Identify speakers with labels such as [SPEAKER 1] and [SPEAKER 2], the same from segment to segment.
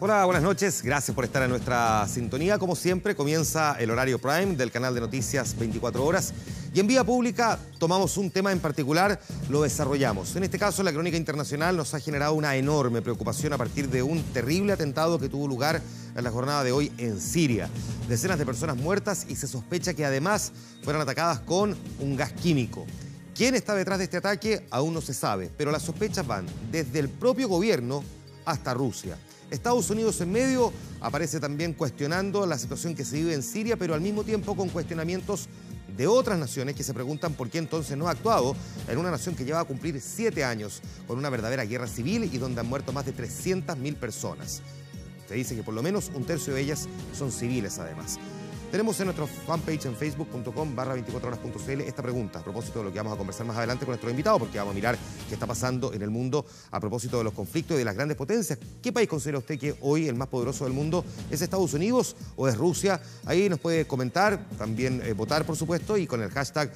[SPEAKER 1] Hola, buenas noches. Gracias por estar en nuestra sintonía. Como siempre, comienza el horario prime del canal de noticias 24 horas. Y en Vía Pública tomamos un tema en particular, lo desarrollamos. En este caso, la crónica internacional nos ha generado una enorme preocupación a partir de un terrible atentado que tuvo lugar en la jornada de hoy en Siria. Decenas de personas muertas y se sospecha que además fueron atacadas con un gas químico. ¿Quién está detrás de este ataque? Aún no se sabe, pero las sospechas van desde el propio gobierno hasta Rusia. Estados Unidos en medio aparece también cuestionando la situación que se vive en Siria, pero al mismo tiempo con cuestionamientos de otras naciones que se preguntan por qué entonces no ha actuado en una nación que lleva a cumplir 7 años con una verdadera guerra civil y donde han muerto más de 300.000 personas. Se dice que por lo menos un tercio de ellas son civiles además. Tenemos en nuestro fanpage en facebook.com/24horas.cl esta pregunta a propósito de lo que vamos a conversar más adelante con nuestro invitado, porque vamos a mirar qué está pasando en el mundo a propósito de los conflictos y de las grandes potencias. ¿Qué país considera usted que hoy el más poderoso del mundo? ¿Es Estados Unidos o es Rusia? Ahí nos puede comentar, también votar por supuesto, y con el hashtag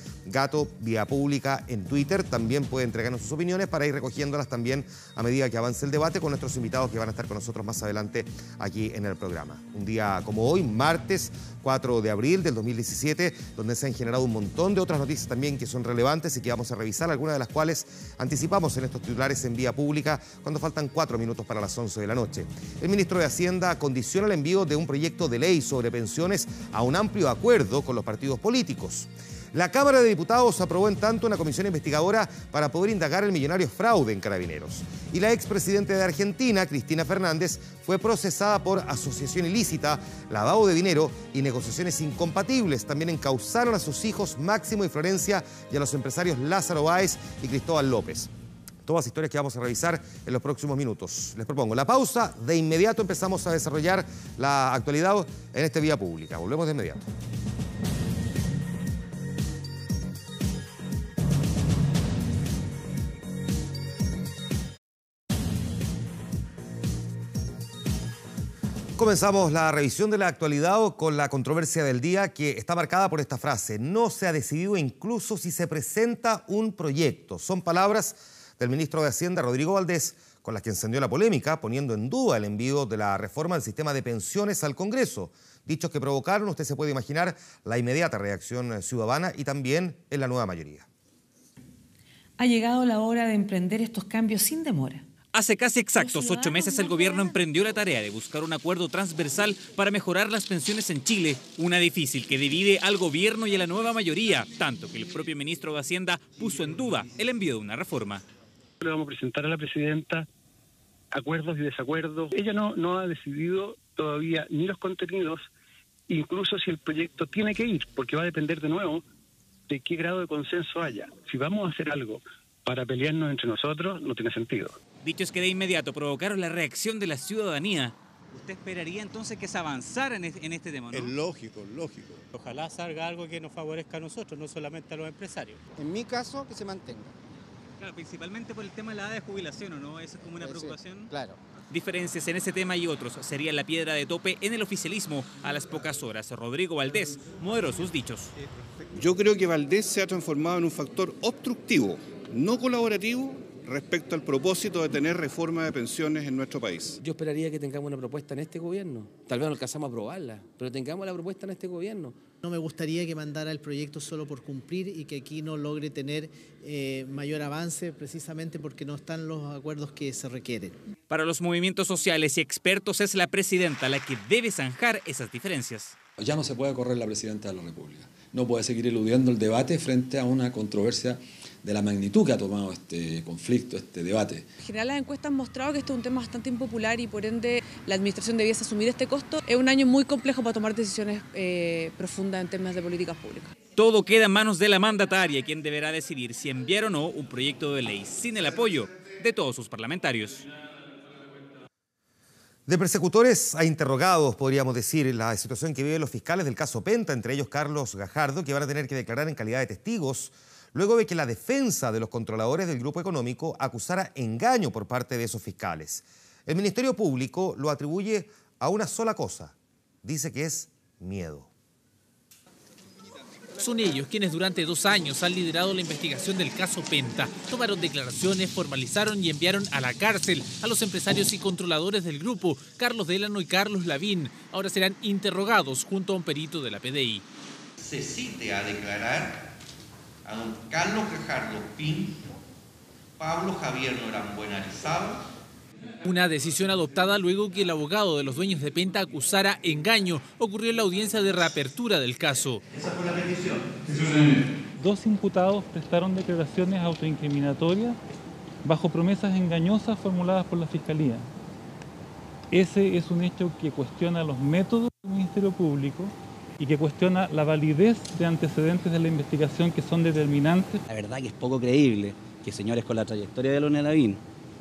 [SPEAKER 1] #ViaPública en Twitter también puede entregarnos sus opiniones para ir recogiéndolas también a medida que avance el debate con nuestros invitados que van a estar con nosotros más adelante aquí en el programa. Un día como hoy, martes 4 de abril del 2017, donde se han generado un montón de otras noticias también que son relevantes y que vamos a revisar, algunas de las cuales anticipamos en estos titulares en Vía Pública cuando faltan 4 minutos para las 11 de la noche. El ministro de Hacienda condiciona el envío de un proyecto de ley sobre pensiones a un amplio acuerdo con los partidos políticos. La Cámara de Diputados aprobó en tanto una comisión investigadora para poder indagar el millonario fraude en Carabineros. Y la expresidenta de Argentina, Cristina Fernández, fue procesada por asociación ilícita, lavado de dinero y negociaciones incompatibles. También encausaron a sus hijos Máximo y Florencia y a los empresarios Lázaro Báez y Cristóbal López. Todas historias que vamos a revisar en los próximos minutos. Les propongo la pausa. De inmediato empezamos a desarrollar la actualidad en este Vía Pública. Volvemos de inmediato. Comenzamos la revisión de la actualidad con la controversia del día que está marcada por esta frase: no se ha decidido incluso si se presenta un proyecto. Son palabras del ministro de Hacienda, Rodrigo Valdés, con las que encendió la polémica, poniendo en duda el envío de la reforma del sistema de pensiones al Congreso. Dichos que provocaron, usted se puede imaginar, la inmediata reacción ciudadana y también en la nueva mayoría.
[SPEAKER 2] Ha llegado la hora de emprender estos cambios sin demora.
[SPEAKER 3] Hace casi exactos 8 meses el gobierno emprendió la tarea de buscar un acuerdo transversal para mejorar las pensiones en Chile, una difícil que divide al gobierno y a la nueva mayoría, tanto que el propio ministro de Hacienda puso en duda el envío de una reforma.
[SPEAKER 4] Le vamos a presentar a la presidenta acuerdos y desacuerdos. Ella no ha decidido todavía ni los contenidos, incluso si el proyecto tiene que ir, porque va a depender de nuevo de qué grado de consenso haya. Si vamos a hacer algo para pelearnos entre nosotros, no tiene sentido.
[SPEAKER 3] Dichos que de inmediato provocaron la reacción de la ciudadanía. ¿Usted esperaría entonces que se avanzara en este tema, no?
[SPEAKER 5] Es lógico, lógico.
[SPEAKER 6] Ojalá salga algo que nos favorezca a nosotros, no solamente a los empresarios.
[SPEAKER 7] En mi caso, que se mantenga.
[SPEAKER 3] Claro, principalmente por el tema de la edad de jubilación, ¿o no? ¿Esa es como una preocupación?
[SPEAKER 7] Claro.
[SPEAKER 3] Diferencias en ese tema y otros serían la piedra de tope en el oficialismo. A las pocas horas, Rodrigo Valdés moderó sus dichos.
[SPEAKER 5] Yo creo que Valdés se ha transformado en un factor obstructivo, no colaborativo, respecto al propósito de tener reforma de pensiones en nuestro país.
[SPEAKER 8] Yo esperaría que tengamos una propuesta en este gobierno. Tal vez no alcanzamos a aprobarla, pero tengamos la propuesta en este gobierno.
[SPEAKER 9] No me gustaría que mandara el proyecto solo por cumplir y que aquí no logre tener mayor avance precisamente porque no están los acuerdos que se requieren.
[SPEAKER 3] Para los movimientos sociales y expertos es la presidenta la que debe zanjar esas diferencias.
[SPEAKER 10] Ya no se puede correr la presidenta de la República. No puede seguir eludiendo el debate frente a una controversia de la magnitud que ha tomado este conflicto, este debate.
[SPEAKER 11] En general, las encuestas han mostrado que este es un tema bastante impopular y por ende la administración debiese asumir este costo. Es un año muy complejo para tomar decisiones profundas en temas de políticas públicas.
[SPEAKER 3] Todo queda en manos de la mandataria, quien deberá decidir si enviar o no un proyecto de ley sin el apoyo de todos sus parlamentarios.
[SPEAKER 1] De persecutores a interrogados, podríamos decir, la situación que viven los fiscales del caso Penta, entre ellos Carlos Gajardo, que van a tener que declarar en calidad de testigos, luego de que la defensa de los controladores del grupo económico acusara engaño por parte de esos fiscales. El Ministerio Público lo atribuye a una sola cosa, dice que es miedo.
[SPEAKER 12] Son ellos quienes durante 2 años han liderado la investigación del caso Penta. Tomaron declaraciones, formalizaron y enviaron a la cárcel a los empresarios y controladores del grupo, Carlos Delano y Carlos Lavín. Ahora serán interrogados junto a un perito de la PDI.
[SPEAKER 13] Se cite a declarar a don Carlos Gajardo Pinto, Pablo Javier Norambuena Arizaba.
[SPEAKER 12] Una decisión adoptada luego que el abogado de los dueños de Penta acusara engaño. Ocurrió en la audiencia de reapertura del caso.
[SPEAKER 13] Esa fue la petición.
[SPEAKER 14] 2 imputados prestaron declaraciones autoincriminatorias bajo promesas engañosas formuladas por la Fiscalía. Ese es un hecho que cuestiona los métodos del Ministerio Público y que cuestiona la validez de antecedentes de la investigación que son determinantes.
[SPEAKER 15] La verdad que es poco creíble que señores con la trayectoria de Leonel Lavín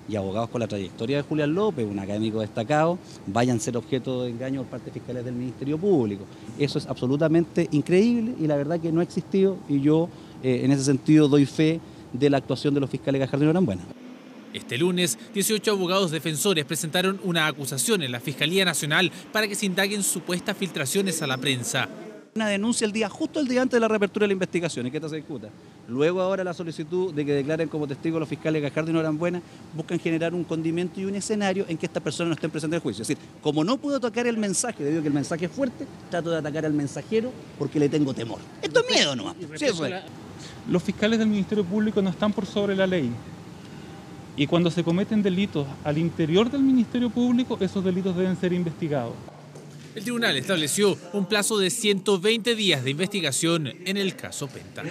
[SPEAKER 15] y abogados con la trayectoria de Julián López, un académico destacado, vayan a ser objeto de engaño por parte de fiscales del Ministerio Público. Eso es absolutamente increíble y la verdad que no ha existido, y yo en ese sentido doy fe de la actuación de los fiscales Gajardo y Norambuena.
[SPEAKER 12] Este lunes, 18 abogados defensores presentaron una acusación en la Fiscalía Nacional para que se indaguen supuestas filtraciones a la prensa.
[SPEAKER 15] Una denuncia justo el día antes de la reapertura de la investigación y que esta se discuta. Luego ahora la solicitud de que declaren como testigos los fiscales Gajardo y Norambuena buscan generar un condimento y un escenario en que estas personas no estén presentes en el juicio. Es decir, como no puedo tocar el mensaje, debido a que el mensaje es fuerte, trato de atacar al mensajero porque le tengo temor. Esto es miedo nomás. Sí, eso es.
[SPEAKER 14] Los fiscales del Ministerio Público no están por sobre la ley. Y cuando se cometen delitos al interior del Ministerio Público, esos delitos deben ser investigados.
[SPEAKER 12] El tribunal estableció un plazo de 120 días de investigación en el caso Penta.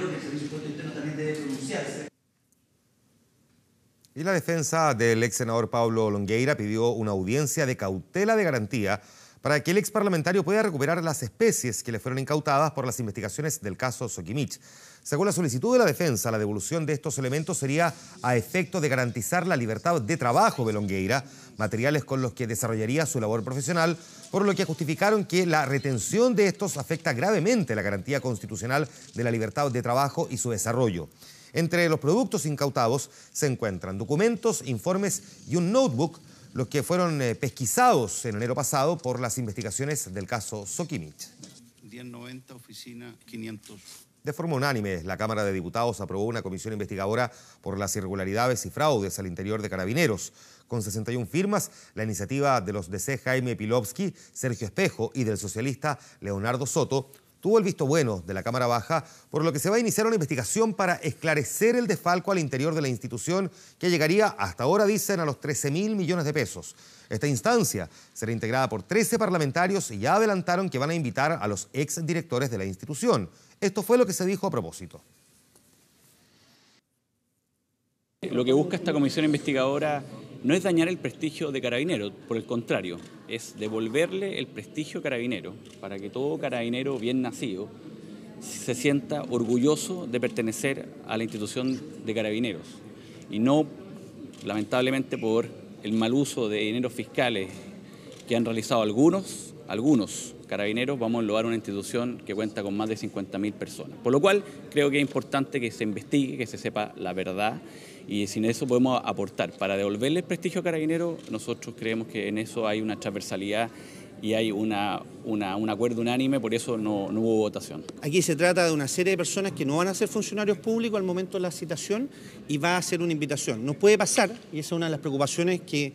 [SPEAKER 1] Y la defensa del ex senador Pablo Longueira pidió una audiencia de cautela de garantía para que el ex parlamentario pueda recuperar las especies que le fueron incautadas por las investigaciones del caso Soquimich. Según la solicitud de la defensa, la devolución de estos elementos sería a efecto de garantizar la libertad de trabajo de Longueira, materiales con los que desarrollaría su labor profesional, por lo que justificaron que la retención de estos afecta gravemente la garantía constitucional de la libertad de trabajo y su desarrollo. Entre los productos incautados se encuentran documentos, informes y un notebook, los que fueron pesquisados en enero pasado por las investigaciones del caso Soquimich.
[SPEAKER 16] 1090, oficina 500.
[SPEAKER 1] De forma unánime, la Cámara de Diputados aprobó una comisión investigadora por las irregularidades y fraudes al interior de Carabineros. Con 61 firmas, la iniciativa de los DC Jaime Pilovsky, Sergio Espejo y del socialista Leonardo Soto tuvo el visto bueno de la Cámara Baja, por lo que se va a iniciar una investigación para esclarecer el desfalco al interior de la institución que llegaría, hasta ahora dicen, a los 13.000 millones de pesos. Esta instancia será integrada por 13 parlamentarios y ya adelantaron que van a invitar a los exdirectores de la institución. Esto fue lo que se dijo a propósito.
[SPEAKER 17] Lo que busca esta comisión investigadora no es dañar el prestigio de Carabineros, por el contrario, es devolverle el prestigio carabinero para que todo carabinero bien nacido se sienta orgulloso de pertenecer a la institución de Carabineros y no, lamentablemente, por el mal uso de dineros fiscales que han realizado algunos carabineros, vamos a enloar una institución que cuenta con más de 50.000 personas. Por lo cual, creo que es importante que se investigue, que se sepa la verdad, y sin eso podemos aportar. Para devolverle el prestigio a Carabineros, nosotros creemos que en eso hay una transversalidad y hay un acuerdo unánime, por eso no hubo votación.
[SPEAKER 7] Aquí se trata de una serie de personas que no van a ser funcionarios públicos al momento de la citación y va a ser una invitación. No puede pasar, y esa es una de las preocupaciones que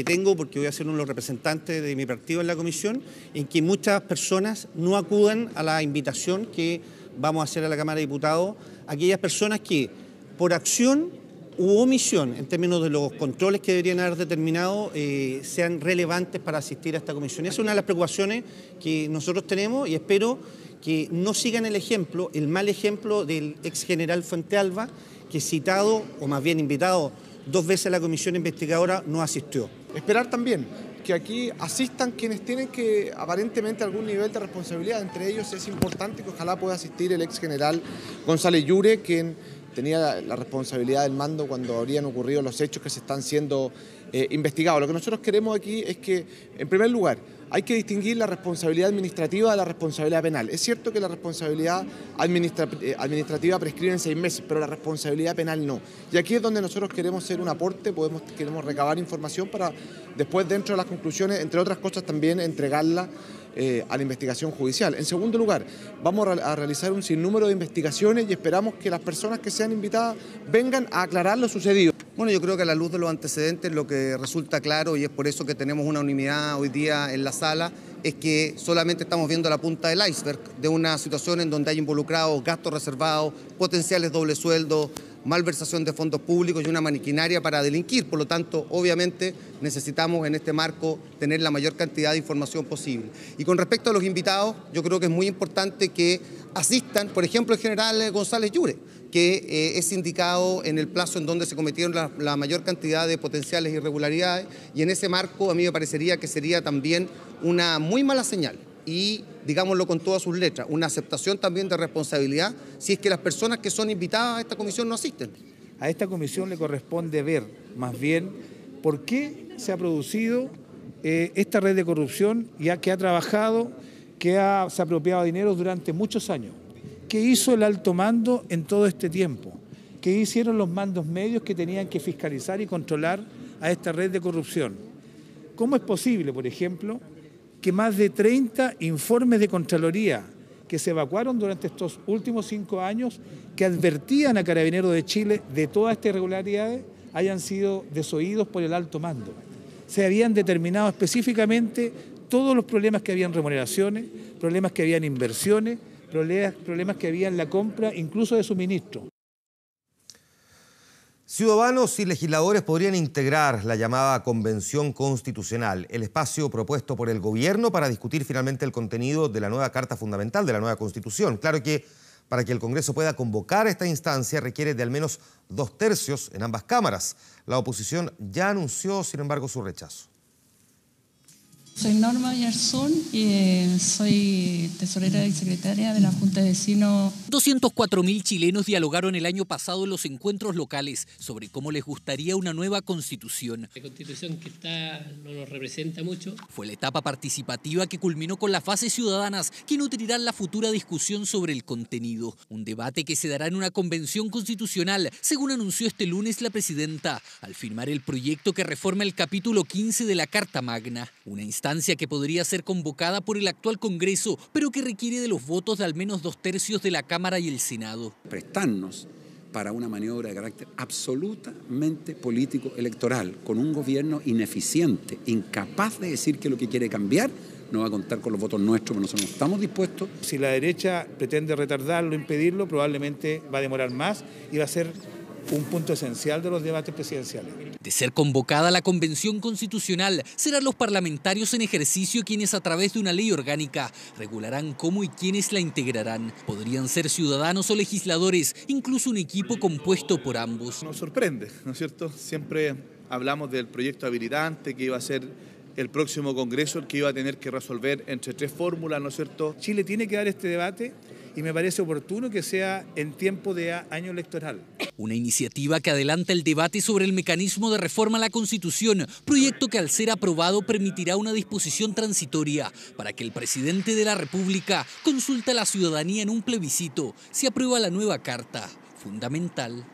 [SPEAKER 7] tengo, porque voy a ser uno de los representantes de mi partido en la comisión, en que muchas personas no acudan a la invitación que vamos a hacer a la Cámara de Diputados, aquellas personas que por acción u omisión, en términos de los controles que deberían haber determinado, sean relevantes para asistir a esta comisión. Esa es una de las preocupaciones que nosotros tenemos y espero que no sigan el mal ejemplo del ex general Fuentealba, que citado, o más bien invitado 2 veces a la comisión investigadora, no asistió.
[SPEAKER 18] Esperar también que aquí asistan quienes tienen que aparentemente algún nivel de responsabilidad. Entre ellos es importante que ojalá pueda asistir el ex general González Llure, quien tenía la responsabilidad del mando cuando habrían ocurrido los hechos que se están siendo investigados. Lo que nosotros queremos aquí es que, en primer lugar, hay que distinguir la responsabilidad administrativa de la responsabilidad penal. Es cierto que la responsabilidad administrativa prescribe en 6 meses, pero la responsabilidad penal no. Y aquí es donde nosotros queremos hacer un aporte, queremos recabar información para después, dentro de las conclusiones, entre otras cosas, también entregarla a la investigación judicial. En segundo lugar, vamos a realizar un sinnúmero de investigaciones y esperamos que las personas que sean invitadas vengan a aclarar lo sucedido.
[SPEAKER 19] Bueno, yo creo que a la luz de los antecedentes lo que resulta claro, y es por eso que tenemos una unanimidad hoy día en la sala, es que solamente estamos viendo la punta del iceberg de una situación en donde hay involucrados gastos reservados, potenciales dobles sueldos, malversación de fondos públicos y una maquinaria para delinquir. Por lo tanto, obviamente, necesitamos en este marco tener la mayor cantidad de información posible. Y con respecto a los invitados, yo creo que es muy importante que asistan, por ejemplo, el general González Llure, que es indicado en el plazo en donde se cometieron la mayor cantidad de potenciales irregularidades, y en ese marco a mí me parecería que sería también una muy mala señal y, digámoslo con todas sus letras, una aceptación también de responsabilidad si es que las personas que son invitadas a esta comisión no asisten.
[SPEAKER 20] A esta comisión le corresponde ver más bien por qué se ha producido esta red de corrupción, ya que ha trabajado, que se ha apropiado dinero durante muchos años. ¿Qué hizo el alto mando en todo este tiempo? ¿Qué hicieron los mandos medios que tenían que fiscalizar y controlar a esta red de corrupción? ¿Cómo es posible, por ejemplo, que más de 30 informes de Contraloría que se evacuaron durante estos últimos 5 años, que advertían a Carabineros de Chile de todas estas irregularidades, hayan sido desoídos por el alto mando? Se habían determinado específicamente todos los problemas que había en remuneraciones, problemas que había en inversiones, problemas que había en la compra, incluso de suministro.
[SPEAKER 1] Ciudadanos y legisladores podrían integrar la llamada Convención Constitucional, el espacio propuesto por el gobierno para discutir finalmente el contenido de la nueva Carta Fundamental de la nueva Constitución. Claro que para que el Congreso pueda convocar esta instancia requiere de al menos 2/3 en ambas cámaras. La oposición ya anunció, sin embargo, su rechazo.
[SPEAKER 21] Soy Norma Yarzún y soy tesorera y secretaria de la Junta de Vecinos.
[SPEAKER 22] 204.000 chilenos dialogaron el año pasado en los encuentros locales sobre cómo les gustaría una nueva constitución.
[SPEAKER 23] La constitución que está no nos representa mucho.
[SPEAKER 22] Fue la etapa participativa que culminó con las fases ciudadanas que nutrirán la futura discusión sobre el contenido. Un debate que se dará en una convención constitucional, según anunció este lunes la presidenta, al firmar el proyecto que reforma el capítulo 15 de la Carta Magna. Una instancia que podría ser convocada por el actual Congreso, pero que requiere de los votos de al menos 2/3 de la Cámara y el Senado.
[SPEAKER 24] Prestarnos para una maniobra de carácter absolutamente político-electoral, con un gobierno ineficiente, incapaz de decir que lo que quiere cambiar, no va a contar con los votos nuestros, pero nosotros no estamos dispuestos.
[SPEAKER 20] Si la derecha pretende retardarlo, impedirlo, probablemente va a demorar más y va a ser un punto esencial de los debates presidenciales.
[SPEAKER 22] De ser convocada la Convención Constitucional, serán los parlamentarios en ejercicio quienes a través de una ley orgánica regularán cómo y quiénes la integrarán. Podrían ser ciudadanos o legisladores, incluso un equipo compuesto por ambos.
[SPEAKER 25] Nos sorprende, ¿no es cierto? Siempre hablamos del proyecto habilitante que iba a ser el próximo Congreso, el que iba a tener que resolver entre 3 fórmulas, ¿no es cierto?
[SPEAKER 20] Chile tiene que dar este debate y me parece oportuno que sea en tiempo de año electoral.
[SPEAKER 22] Una iniciativa que adelanta el debate sobre el mecanismo de reforma a la Constitución, proyecto que al ser aprobado permitirá una disposición transitoria para que el presidente de la República consulte a la ciudadanía en un plebiscito si aprueba la nueva Carta Fundamental.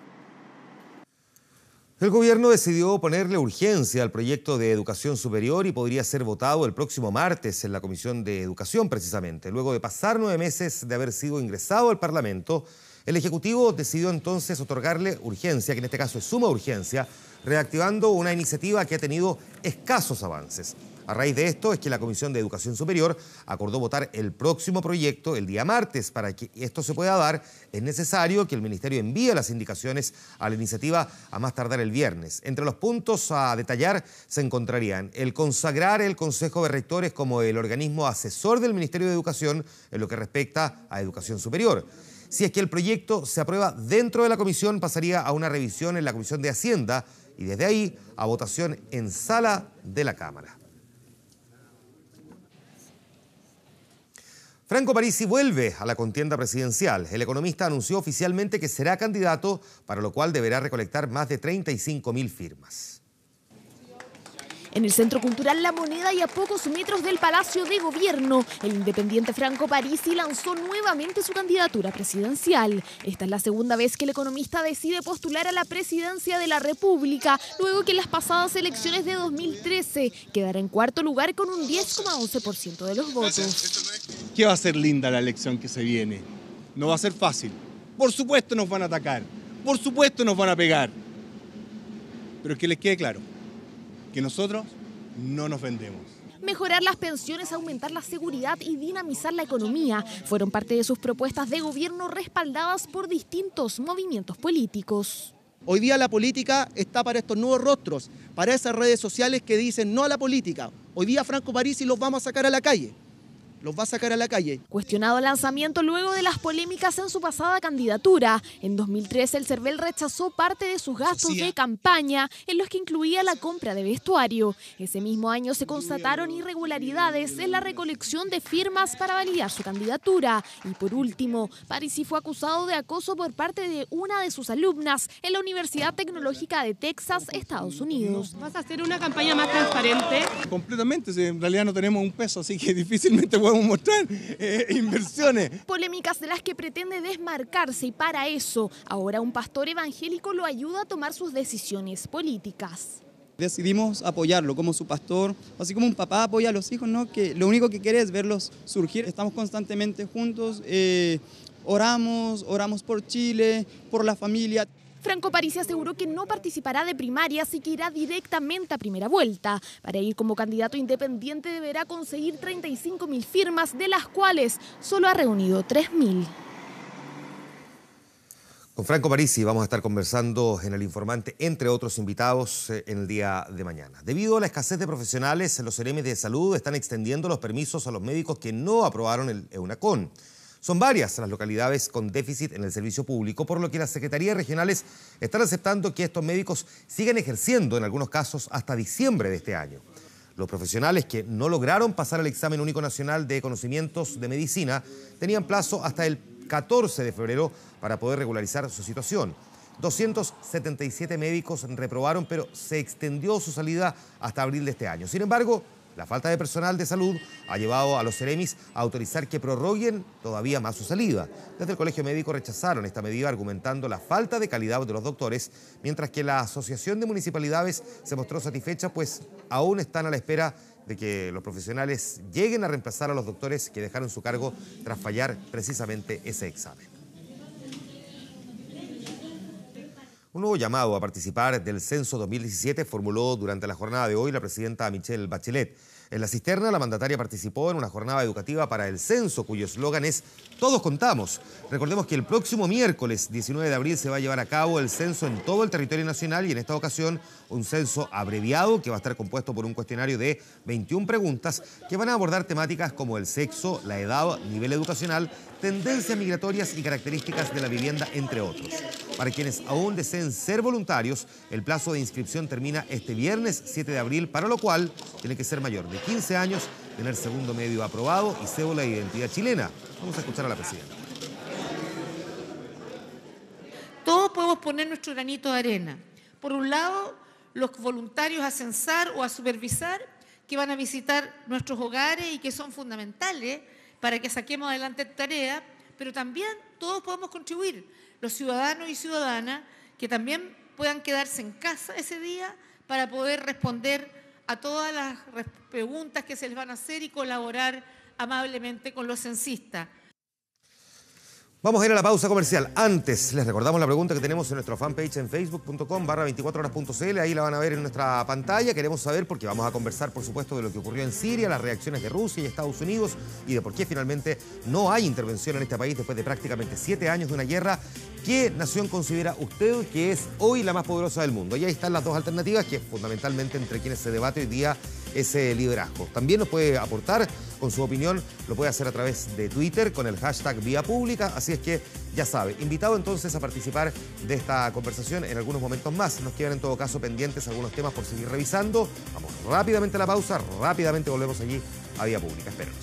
[SPEAKER 1] El gobierno decidió ponerle urgencia al proyecto de educación superior y podría ser votado el próximo martes en la Comisión de Educación, precisamente. Luego de pasar 9 meses de haber sido ingresado al Parlamento, el Ejecutivo decidió entonces otorgarle urgencia, que en este caso es suma urgencia, reactivando una iniciativa que ha tenido escasos avances. A raíz de esto es que la Comisión de Educación Superior acordó votar el próximo proyecto el día martes. Para que esto se pueda dar, es necesario que el Ministerio envíe las indicaciones a la iniciativa a más tardar el viernes. Entre los puntos a detallar se encontrarían el consagrar el Consejo de Rectores como el organismo asesor del Ministerio de Educación en lo que respecta a educación superior. Si es que el proyecto se aprueba dentro de la comisión, pasaría a una revisión en la Comisión de Hacienda y desde ahí a votación en sala de la Cámara. Franco Parisi vuelve a la contienda presidencial. El economista anunció oficialmente que será candidato, para lo cual deberá recolectar más de 35.000 firmas.
[SPEAKER 2] En el Centro Cultural La Moneda y a pocos metros del Palacio de Gobierno, el independiente Franco Parisi lanzó nuevamente su candidatura presidencial. Esta es la segunda vez que el economista decide postular a la presidencia de la República, luego que en las pasadas elecciones de 2013 quedara en cuarto lugar con un 10,11% de los votos.
[SPEAKER 4] ¿Qué va a ser linda la elección que se viene? No va a ser fácil. Por supuesto nos van a atacar, por supuesto nos van a pegar. Pero que les quede claro, que nosotros no nos vendemos.
[SPEAKER 2] Mejorar las pensiones, aumentar la seguridad y dinamizar la economía fueron parte de sus propuestas de gobierno respaldadas por distintos movimientos políticos.
[SPEAKER 5] Hoy día la política está para estos nuevos rostros, para esas redes sociales que dicen no a la política. Hoy día Franco Parisi los vamos a sacar a la calle. Los va a sacar a la calle.
[SPEAKER 2] Cuestionado el lanzamiento luego de las polémicas en su pasada candidatura. En 2013 el CERVEL rechazó parte de sus gastos de campaña, en los que incluía la compra de vestuario. Ese mismo año se constataron irregularidades en la recolección de firmas para validar su candidatura. Y por último, Parisi fue acusado de acoso por parte de una de sus alumnas en la Universidad Tecnológica de Texas, Estados Unidos.
[SPEAKER 6] ¿Vas a hacer una campaña más transparente?
[SPEAKER 4] Completamente, en realidad no tenemos un peso, así que difícilmente podemos mostrar inversiones.
[SPEAKER 2] Polémicas de las que pretende desmarcarse y para eso ahora un pastor evangélico lo ayuda a tomar sus decisiones políticas.
[SPEAKER 8] Decidimos apoyarlo como su pastor, así como un papá apoya a los hijos, ¿no? Que lo único que quiere es verlos surgir. Estamos constantemente juntos, oramos por Chile, por la familia.
[SPEAKER 2] Franco Parisi aseguró que no participará de primarias y que irá directamente a primera vuelta. Para ir como candidato independiente deberá conseguir 35.000 firmas, de las cuales solo ha reunido 3.000.
[SPEAKER 1] Con Franco Parisi vamos a estar conversando en El Informante, entre otros invitados, en el día de mañana. Debido a la escasez de profesionales, los CEREMES de salud están extendiendo los permisos a los médicos que no aprobaron el EUNACON. Son varias las localidades con déficit en el servicio público, por lo que las secretarías regionales están aceptando que estos médicos sigan ejerciendo en algunos casos hasta diciembre de este año. Los profesionales que no lograron pasar el examen único nacional de conocimientos de medicina tenían plazo hasta el 14 de febrero para poder regularizar su situación. 277 médicos reprobaron, pero se extendió su salida hasta abril de este año. Sin embargo, la falta de personal de salud ha llevado a los CEREMIS a autorizar que prorroguen todavía más su salida. Desde el Colegio Médico rechazaron esta medida argumentando la falta de calidad de los doctores, mientras que la Asociación de Municipalidades se mostró satisfecha, pues aún están a la espera de que los profesionales lleguen a reemplazar a los doctores que dejaron su cargo tras fallar precisamente ese examen. Un nuevo llamado a participar del Censo 2017 formuló durante la jornada de hoy la presidenta Michelle Bachelet. En la cisterna, la mandataria participó en una jornada educativa para el censo, cuyo eslogan es "Todos contamos". Recordemos que el próximo miércoles 19 de abril se va a llevar a cabo el censo en todo el territorio nacional y en esta ocasión un censo abreviado que va a estar compuesto por un cuestionario de 21 preguntas que van a abordar temáticas como el sexo, la edad, nivel educacional, tendencias migratorias y características de la vivienda, entre otros. Para quienes aún deseen ser voluntarios, el plazo de inscripción termina este viernes 7 de abril, para lo cual tiene que ser mayor de 15 años, tener segundo medio aprobado y cédula de identidad chilena. Vamos a escuchar a la presidenta.
[SPEAKER 26] Todos podemos poner nuestro granito de arena. Por un lado, los voluntarios a censar o a supervisar que van a visitar nuestros hogares y que son fundamentales para que saquemos adelante tarea, pero también todos podemos contribuir, los ciudadanos y ciudadanas que también puedan quedarse en casa ese día para poder responder a todas las preguntas que se les van a hacer y colaborar amablemente con los censistas.
[SPEAKER 1] Vamos a ir a la pausa comercial. Antes, les recordamos la pregunta que tenemos en nuestra fanpage en facebook.com/24horas.cl. Ahí la van a ver en nuestra pantalla. Queremos saber, porque vamos a conversar, por supuesto, de lo que ocurrió en Siria, las reacciones de Rusia y Estados Unidos y de por qué finalmente no hay intervención en este país después de prácticamente 7 años de una guerra. ¿Qué nación considera usted que es hoy la más poderosa del mundo? Y ahí están las dos alternativas, que fundamentalmente entre quienes se debate hoy día ese liderazgo. También nos puede aportar con su opinión, lo puede hacer a través de Twitter con el hashtag Vía Pública, así es que ya sabe, invitado entonces a participar de esta conversación en algunos momentos más. Nos quedan en todo caso pendientes algunos temas por seguir revisando. Vamos rápidamente a la pausa, rápidamente volvemos allí a Vía Pública. Espérenos.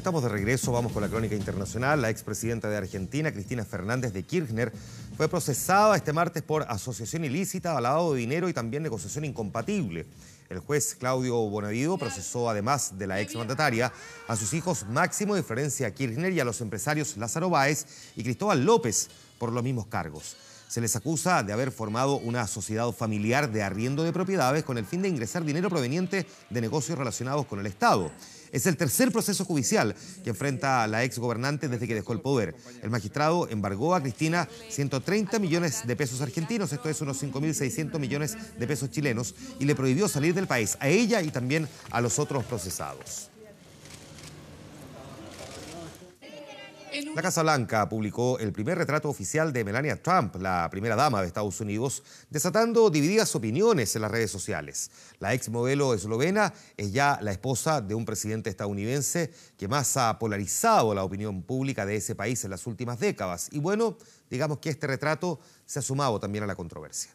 [SPEAKER 1] Estamos de regreso, vamos con la crónica internacional. La expresidenta de Argentina, Cristina Fernández de Kirchner, fue procesada este martes por asociación ilícita, lavado de dinero y también negociación incompatible. El juez Claudio Bonavido procesó, además de la exmandataria, a sus hijos Máximo y Florencia Kirchner y a los empresarios Lázaro Báez y Cristóbal López por los mismos cargos. Se les acusa de haber formado una sociedad familiar de arriendo de propiedades con el fin de ingresar dinero proveniente de negocios relacionados con el Estado. Es el tercer proceso judicial que enfrenta a la exgobernante desde que dejó el poder. El magistrado embargó a Cristina 130 millones de pesos argentinos, esto es unos 5.600 millones de pesos chilenos, y le prohibió salir del país a ella y también a los otros procesados. La Casa Blanca publicó el primer retrato oficial de Melania Trump, la primera dama de Estados Unidos, desatando divididas opiniones en las redes sociales. La exmodelo eslovena es ya la esposa de un presidente estadounidense que más ha polarizado la opinión pública de ese país en las últimas décadas. Y bueno, digamos que este retrato se ha sumado también a la controversia.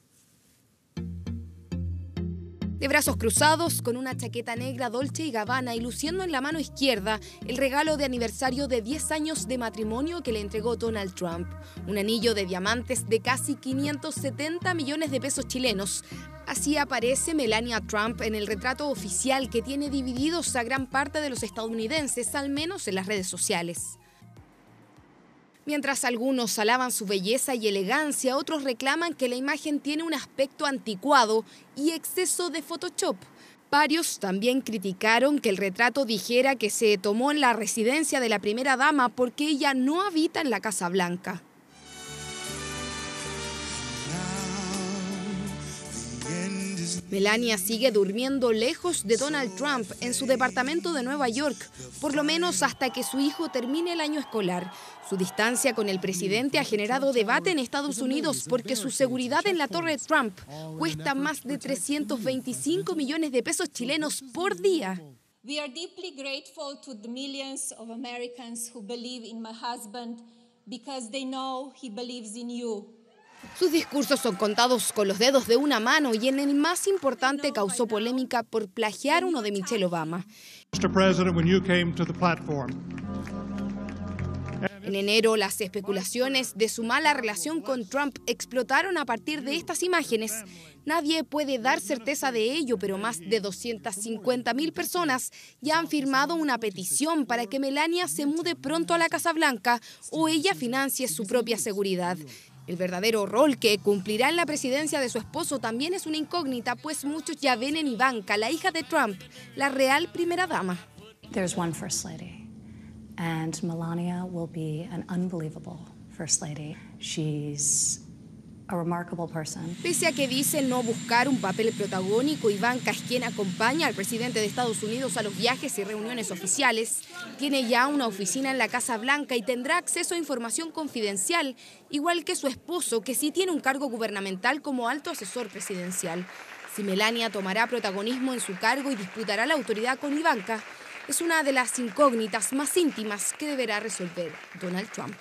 [SPEAKER 3] De brazos cruzados, con una chaqueta negra Dolce y Gabbana y luciendo en la mano izquierda el regalo de aniversario de 10 años de matrimonio que le entregó Donald Trump. Un anillo de diamantes de casi 570 millones de pesos chilenos. Así aparece Melania Trump en el retrato oficial que tiene divididos a gran parte de los estadounidenses, al menos en las redes sociales. Mientras algunos alaban su belleza y elegancia, otros reclaman que la imagen tiene un aspecto anticuado y exceso de Photoshop. Varios también criticaron que el retrato dijera que se tomó en la residencia de la primera dama porque ella no habita en la Casa Blanca. Melania sigue durmiendo lejos de Donald Trump en su departamento de Nueva York, por lo menos hasta que su hijo termine el año escolar. Su distancia con el presidente ha generado debate en Estados Unidos porque su seguridad en la Torre Trump cuesta más de 325 millones de pesos chilenos por día.
[SPEAKER 9] We are deeply grateful to the millions of Americans who believe in my husband because they know he believes in you.
[SPEAKER 3] Sus discursos son contados con los dedos de una mano y en el más importante causó polémica por plagiar uno de Michelle Obama. En enero, las especulaciones de su mala relación con Trump explotaron a partir de estas imágenes. Nadie puede dar certeza de ello, pero más de 250.000 personas ya han firmado una petición para que Melania se mude pronto a la Casa Blanca o ella financie su propia seguridad. El verdadero rol que cumplirá en la presidencia de su esposo también es una incógnita, pues muchos ya ven en Ivanka, la hija de Trump, la real primera dama.
[SPEAKER 10] There's one first lady, and Melania will be an unbelievable first lady. She's a remarkable person.
[SPEAKER 3] Pese a que dice no buscar un papel protagónico, Ivanka es quien acompaña al presidente de Estados Unidos a los viajes y reuniones oficiales. Tiene ya una oficina en la Casa Blanca y tendrá acceso a información confidencial, igual que su esposo, que sí tiene un cargo gubernamental como alto asesor presidencial. Si Melania tomará protagonismo en su cargo y disputará la autoridad con Ivanka, es una de las incógnitas más íntimas que deberá resolver Donald Trump.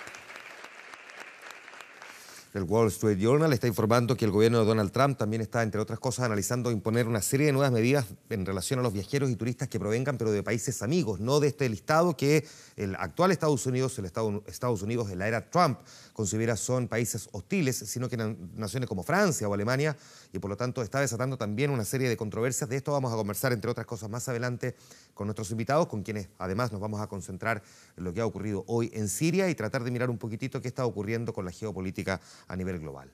[SPEAKER 1] El Wall Street Journal está informando que el gobierno de Donald Trump también está, entre otras cosas, analizando imponer una serie de nuevas medidas en relación a los viajeros y turistas que provengan, pero de países amigos, no de este listado que el actual Estados Unidos, Estados Unidos de la era Trump, considera son países hostiles, sino que naciones como Francia o Alemania, y por lo tanto está desatando también una serie de controversias. De esto vamos a conversar, entre otras cosas, más adelante con nuestros invitados, con quienes además nos vamos a concentrar en lo que ha ocurrido hoy en Siria y tratar de mirar un poquitito qué está ocurriendo con la geopolítica a nivel global.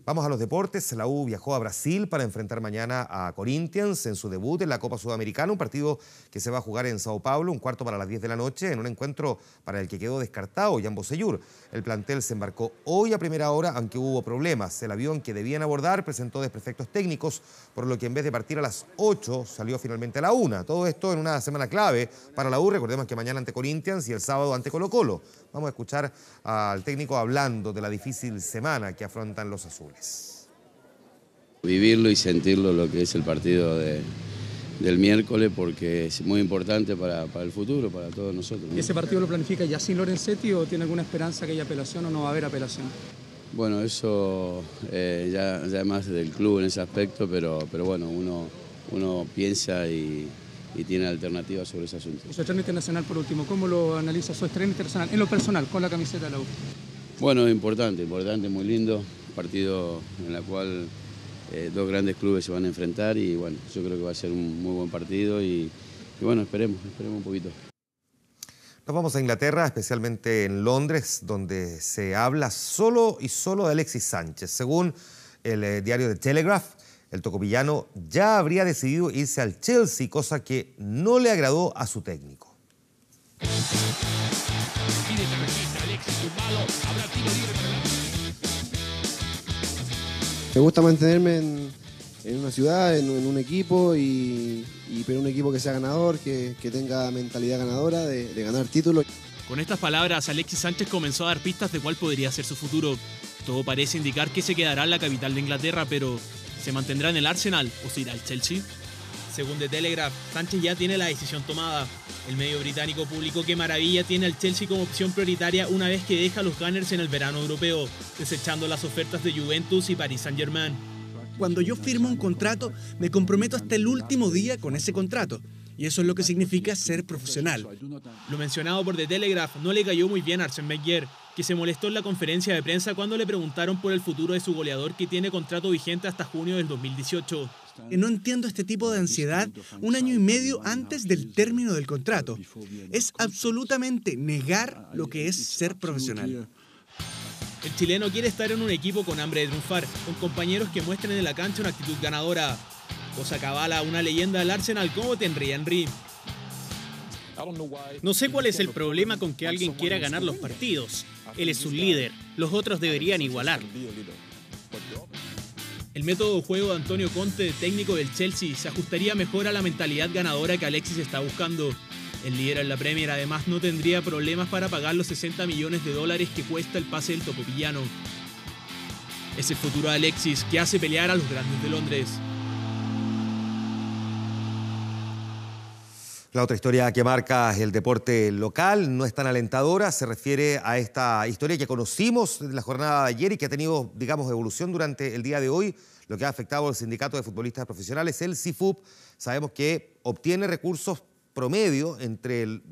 [SPEAKER 1] Vamos a los deportes. La U viajó a Brasil para enfrentar mañana a Corinthians en su debut en la Copa Sudamericana, un partido que se va a jugar en Sao Paulo, un cuarto para las 10 de la noche, en un encuentro para el que quedó descartado Jan Bosellur. El plantel se embarcó hoy a primera hora, aunque hubo problemas. El avión que debían abordar presentó desperfectos técnicos, por lo que en vez de partir a las 8, salió finalmente a la 1. Todo esto en una semana clave para la U. Recordemos que mañana ante Corinthians y el sábado ante Colo-Colo. Vamos a escuchar al técnico hablando de la difícil semana que afrontan los azules.
[SPEAKER 11] Vivirlo y sentirlo lo que es el partido del miércoles, porque es muy importante para el futuro, para todos nosotros, ¿no?
[SPEAKER 13] ¿Ese partido lo planifica Yacine Lorenzetti o tiene alguna esperanza que haya apelación o no va a haber apelación?
[SPEAKER 11] Bueno, eso ya es más del club en ese aspecto, pero bueno, uno piensa y tiene alternativas sobre ese asunto.
[SPEAKER 13] Y su estreno internacional, por último, ¿cómo lo analiza su estreno internacional en lo personal con la camiseta de la U?
[SPEAKER 11] Bueno, importante, muy lindo, partido en el cual dos grandes clubes se van a enfrentar y bueno, yo creo que va a ser un muy buen partido y bueno, esperemos un poquito.
[SPEAKER 1] Nos vamos a Inglaterra, especialmente en Londres, donde se habla solo de Alexis Sánchez. Según el diario The Telegraph, el tocopillano ya habría decidido irse al Chelsea, cosa que no le agradó a su técnico.
[SPEAKER 7] Me gusta mantenerme en una ciudad, en un equipo, pero un equipo que sea ganador, que tenga mentalidad ganadora de ganar títulos.
[SPEAKER 12] Con estas palabras, Alexis Sánchez comenzó a dar pistas de cuál podría ser su futuro. Todo parece indicar que se quedará en la capital de Inglaterra, pero ¿se mantendrá en el Arsenal o se irá al Chelsea? Según The Telegraph, Sánchez ya tiene la decisión tomada. El medio británico publicó que Maravilla tiene al Chelsea como opción prioritaria una vez que deja a los Gunners en el verano europeo, desechando las ofertas de Juventus y Paris Saint-Germain.
[SPEAKER 14] Cuando yo firmo un contrato, me comprometo hasta el último día con ese contrato. Y eso es lo que significa ser profesional.
[SPEAKER 12] Lo mencionado por The Telegraph no le cayó muy bien a Arsène Wenger, que se molestó en la conferencia de prensa cuando le preguntaron por el futuro de su goleador que tiene contrato vigente hasta junio del 2018.
[SPEAKER 14] No entiendo este tipo de ansiedad un año y medio antes del término del contrato. Es absolutamente negar lo que es ser profesional.
[SPEAKER 12] El chileno quiere estar en un equipo con hambre de triunfar, con compañeros que muestren en la cancha una actitud ganadora. Cosa que avala una leyenda del Arsenal como Thierry Henry.
[SPEAKER 15] No sé cuál es el problema con que alguien quiera ganar los partidos. Él es un líder, los otros deberían igualarlo.
[SPEAKER 12] El método de juego de Antonio Conte, técnico del Chelsea, se ajustaría mejor a la mentalidad ganadora que Alexis está buscando. El líder en la Premier además no tendría problemas para pagar los 60 millones de dólares que cuesta el pase del tocopillano. Es el futuro de Alexis que hace pelear a los grandes de Londres.
[SPEAKER 1] La otra historia que marca el deporte local no es tan alentadora, se refiere a esta historia que conocimos en la jornada de ayer y que ha tenido, digamos, evolución durante el día de hoy, lo que ha afectado al sindicato de futbolistas profesionales, el SIFUP. Sabemos que obtiene recursos promedio entre el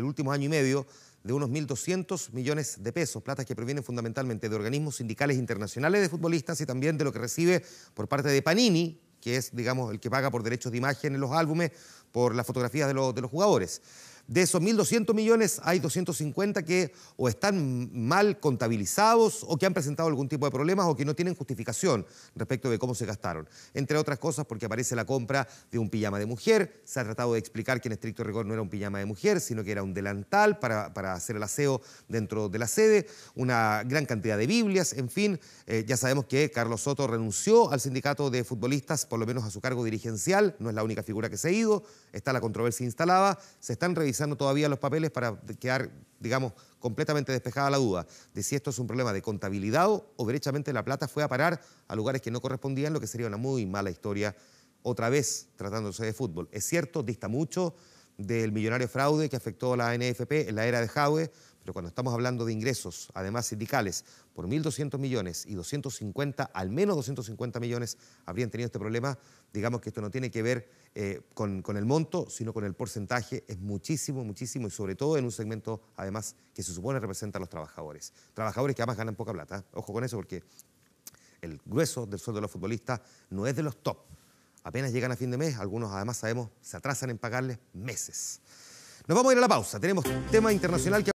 [SPEAKER 1] último año y medio de unos 1.200 millones de pesos, platas que provienen fundamentalmente de organismos sindicales internacionales de futbolistas y también de lo que recibe por parte de Panini, que es, digamos, el que paga por derechos de imagen en los álbumes, por las fotografías de los jugadores. De esos 1.200 millones hay 250 que o están mal contabilizados o que han presentado algún tipo de problemas o que no tienen justificación respecto de cómo se gastaron. Entre otras cosas porque aparece la compra de un pijama de mujer. Se ha tratado de explicar que en estricto rigor no era un pijama de mujer, sino que era un delantal para hacer el aseo dentro de la sede. Una gran cantidad de Biblias, en fin. Ya sabemos que Carlos Soto renunció al sindicato de futbolistas, por lo menos a su cargo dirigencial. No es la única figura que se ha ido. Está la controversia instalada. Se están revisando todavía los papeles para quedar, digamos, completamente despejada la duda de si esto es un problema de contabilidad o derechamente la plata fue a parar a lugares que no correspondían, lo que sería una muy mala historia, otra vez tratándose de fútbol. Es cierto, dista mucho del millonario fraude que afectó a la NFP en la era de Jadwe, pero cuando estamos hablando de ingresos, además sindicales, por 1.200 millones y 250, al menos 250 millones habrían tenido este problema, digamos que esto no tiene que ver con el monto, sino con el porcentaje. Es muchísimo, muchísimo, y sobre todo en un segmento, además, que se supone representa a los trabajadores. Trabajadores que además ganan poca plata. Ojo con eso, porque el grueso del sueldo de los futbolistas no es de los top. Apenas llegan a fin de mes, algunos además sabemos, se atrasan en pagarles meses. Nos vamos a ir a la pausa. Tenemos tema internacional que...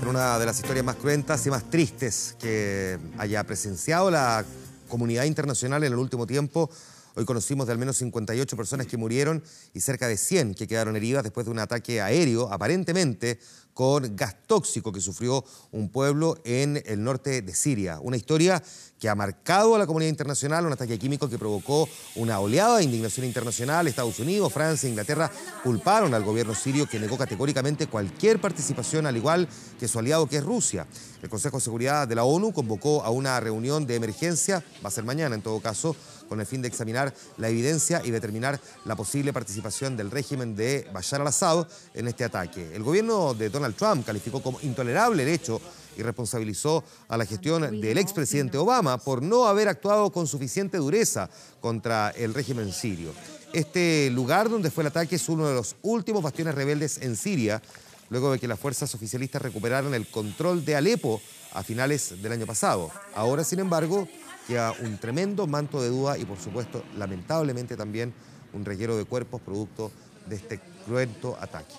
[SPEAKER 1] Una de las historias más cruentas y más tristes que haya presenciado la comunidad internacional en el último tiempo. Hoy conocimos de al menos 58 personas que murieron y cerca de 100 que quedaron heridas después de un ataque aéreo, aparentemente con gas tóxico que sufrió un pueblo en el norte de Siria. Una historia que ha marcado a la comunidad internacional, un ataque químico que provocó una oleada de indignación internacional. Estados Unidos, Francia e Inglaterra culparon al gobierno sirio, que negó categóricamente cualquier participación, al igual que su aliado, que es Rusia. El Consejo de Seguridad de la ONU convocó a una reunión de emergencia, va a ser mañana en todo caso, con el fin de examinar la evidencia y determinar la posible participación del régimen de Bashar al-Assad en este ataque. El gobierno de Donald Trump calificó como intolerable el hecho y responsabilizó a la gestión del expresidente Obama por no haber actuado con suficiente dureza contra el régimen sirio. Este lugar donde fue el ataque es uno de los últimos bastiones rebeldes en Siria, luego de que las fuerzas oficialistas recuperaran el control de Alepo a finales del año pasado. Ahora, sin embargo, queda un tremendo manto de duda y, por supuesto, lamentablemente también un reguero de cuerpos producto de este cruento ataque.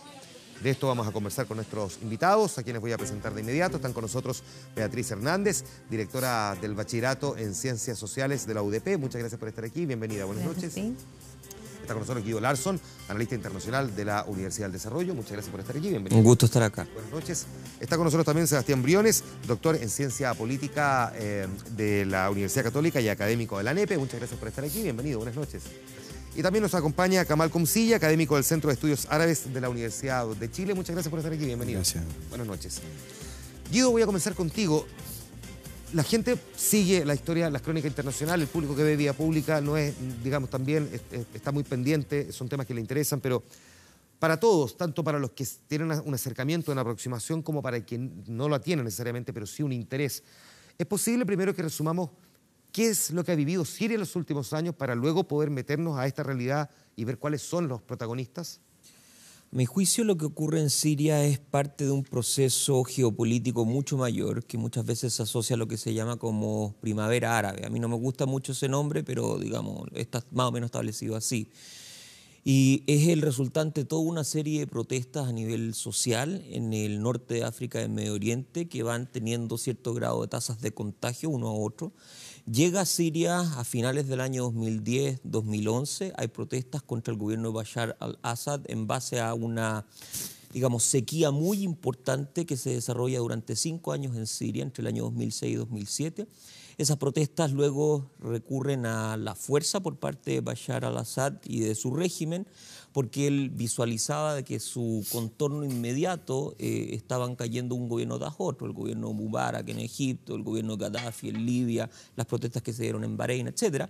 [SPEAKER 1] De esto vamos a conversar con nuestros invitados, a quienes voy a presentar de inmediato. Están con nosotros Beatriz Hernández, directora del Bachillerato en Ciencias Sociales de la UDP. Muchas gracias por estar aquí. Bienvenida. Buenas noches. Está con nosotros Guido Larsson, analista internacional de la Universidad del Desarrollo. Muchas gracias por estar aquí. Bienvenido.
[SPEAKER 16] Un gusto estar acá.
[SPEAKER 1] Buenas noches. Está con nosotros también Sebastián Briones, doctor en Ciencia Política de la Universidad Católica y académico de la ANEPE. Muchas gracias por estar aquí. Bienvenido. Buenas noches. Y también nos acompaña Kamal Kumsilla, académico del Centro de Estudios Árabes de la Universidad de Chile. Muchas gracias por estar aquí. Bienvenido.
[SPEAKER 16] Gracias.
[SPEAKER 1] Buenas noches. Guido, voy a comenzar contigo. La gente sigue la historia, las crónicas internacionales, el público que ve vía pública no es, digamos, también está muy pendiente, son temas que le interesan, pero para todos, tanto para los que tienen un acercamiento, una aproximación, como para quien no lo tiene necesariamente, pero sí un interés, ¿es posible primero que resumamos qué es lo que ha vivido Siria en los últimos años para luego poder meternos a esta realidad y ver cuáles son los protagonistas?
[SPEAKER 16] A mi juicio, lo que ocurre en Siria es parte de un proceso geopolítico mucho mayor, que muchas veces se asocia a lo que se llama como primavera árabe. A mí no me gusta mucho ese nombre, pero digamos, está más o menos establecido así. Y es el resultante de toda una serie de protestas a nivel social en el norte de África y en Medio Oriente que van teniendo cierto grado de tasas de contagio uno a otro. Llega a Siria a finales del año 2010-2011. Hay protestas contra el gobierno de Bashar al-Assad en base a una, digamos, sequía muy importante que se desarrolla durante 5 años en Siria, entre el año 2006 y 2007. Esas protestas luego recurren a la fuerza por parte de Bashar al-Assad y de su régimen, porque él visualizaba de que su contorno inmediato estaban cayendo un gobierno tras otro, el gobierno Mubarak en Egipto, el gobierno Gaddafi en Libia, las protestas que se dieron en Bahrein, etc.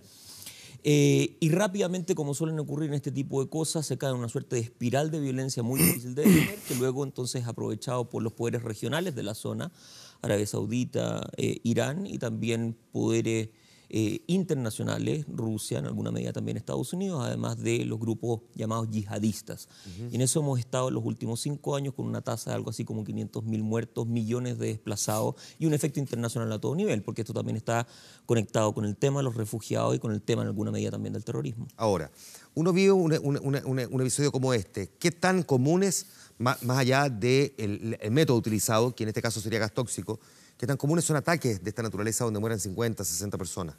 [SPEAKER 16] Y rápidamente, como suelen ocurrir en este tipo de cosas, se cae en una suerte de espiral de violencia muy difícil de detener, que luego entonces es aprovechado por los poderes regionales de la zona, Arabia Saudita, Irán, y también poderes internacionales, Rusia, en alguna medida también Estados Unidos, además de los grupos llamados yihadistas. Y en eso hemos estado en los últimos 5 años con una tasa de algo así como 500.000 muertos, millones de desplazados y un efecto internacional a todo nivel, porque esto también está conectado con el tema de los refugiados y con el tema en alguna medida también del terrorismo.
[SPEAKER 1] Ahora, uno vive un episodio como este. ¿Qué tan comunes, más allá del método utilizado, que en este caso sería gas tóxico, qué tan comunes son ataques de esta naturaleza donde mueren 50, 60 personas?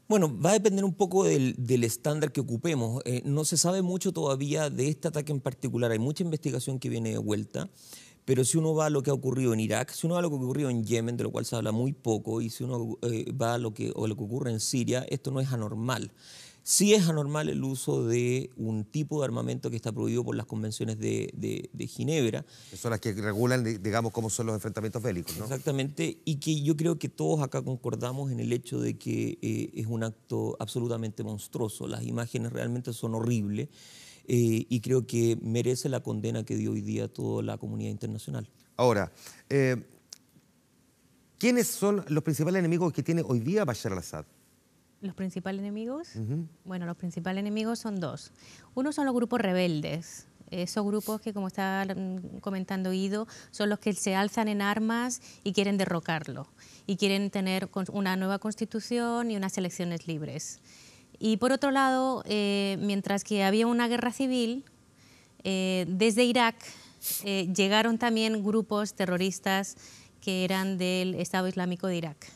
[SPEAKER 16] Bueno, va a depender un poco del estándar que ocupemos. No se sabe mucho todavía de este ataque en particular. Hay mucha investigación que viene de vuelta, pero si uno va a lo que ha ocurrido en Irak, si uno va a lo que ha ocurrido en Yemen, de lo cual se habla muy poco, y si uno va a lo que ocurre en Siria, esto no es anormal. Sí es anormal el uso de un tipo de armamento que está prohibido por las convenciones de Ginebra.
[SPEAKER 1] Que son las que regulan, digamos, cómo son los enfrentamientos bélicos, ¿no?
[SPEAKER 16] Exactamente, y que yo creo que todos acá concordamos en el hecho de que es un acto absolutamente monstruoso. Las imágenes realmente son horribles y creo que merece la condena que dio hoy día toda la comunidad internacional.
[SPEAKER 1] Ahora, ¿quiénes son los principales enemigos que tiene hoy día Bashar al-Assad?
[SPEAKER 17] ¿Los principales enemigos? Bueno, los principales enemigos son 2. Uno son los grupos rebeldes. Esos grupos que, como está comentando Guido, son los que se alzan en armas y quieren derrocarlo. Y quieren tener una nueva constitución y unas elecciones libres. Y por otro lado, mientras que había una guerra civil, desde Irak llegaron también grupos terroristas que eran del Estado Islámico de Irak.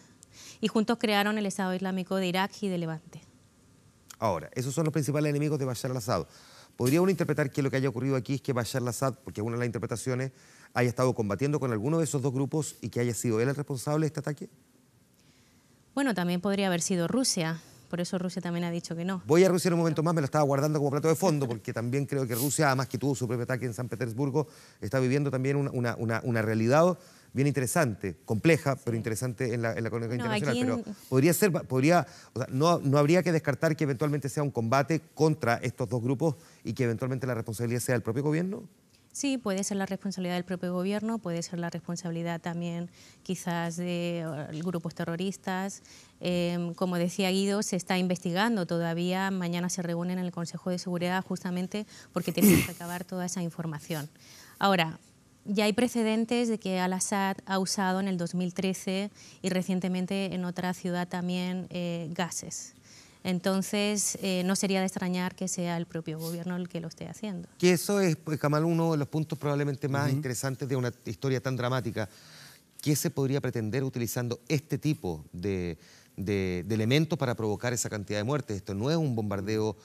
[SPEAKER 17] Y juntos crearon el Estado Islámico de Irak y de Levante.
[SPEAKER 1] Ahora, esos son los principales enemigos de Bashar al-Assad. ¿Podría uno interpretar que lo que haya ocurrido aquí es que Bashar al-Assad, porque una de las interpretaciones, haya estado combatiendo con alguno de esos dos grupos y que haya sido él el responsable de este ataque?
[SPEAKER 17] Bueno, también podría haber sido Rusia. Por eso Rusia también ha dicho que no.
[SPEAKER 1] Voy a Rusia en un momento más, me lo estaba guardando como plato de fondo, porque también creo que Rusia, además que tuvo su propio ataque en San Petersburgo, está viviendo también una realidad bien interesante, compleja, pero interesante en la economía internacional. Pero no habría que descartar que eventualmente sea un combate contra estos dos grupos y que eventualmente la responsabilidad sea del propio gobierno.
[SPEAKER 17] Sí, puede ser la responsabilidad del propio gobierno, puede ser la responsabilidad también quizás de grupos terroristas. Como decía Guido, se está investigando todavía. Mañana se reúnen en el Consejo de Seguridad justamente porque tienen que recabar toda esa información. Ahora, ya hay precedentes de que Al-Assad ha usado en el 2013 y recientemente en otra ciudad también gases. Entonces, no sería de extrañar que sea el propio gobierno el que lo esté haciendo.
[SPEAKER 1] Que eso es, pues, Kamal, uno de los puntos probablemente más interesantes de una historia tan dramática. ¿Qué se podría pretender utilizando este tipo de elementos para provocar esa cantidad de muertes? Esto no es un bombardeo,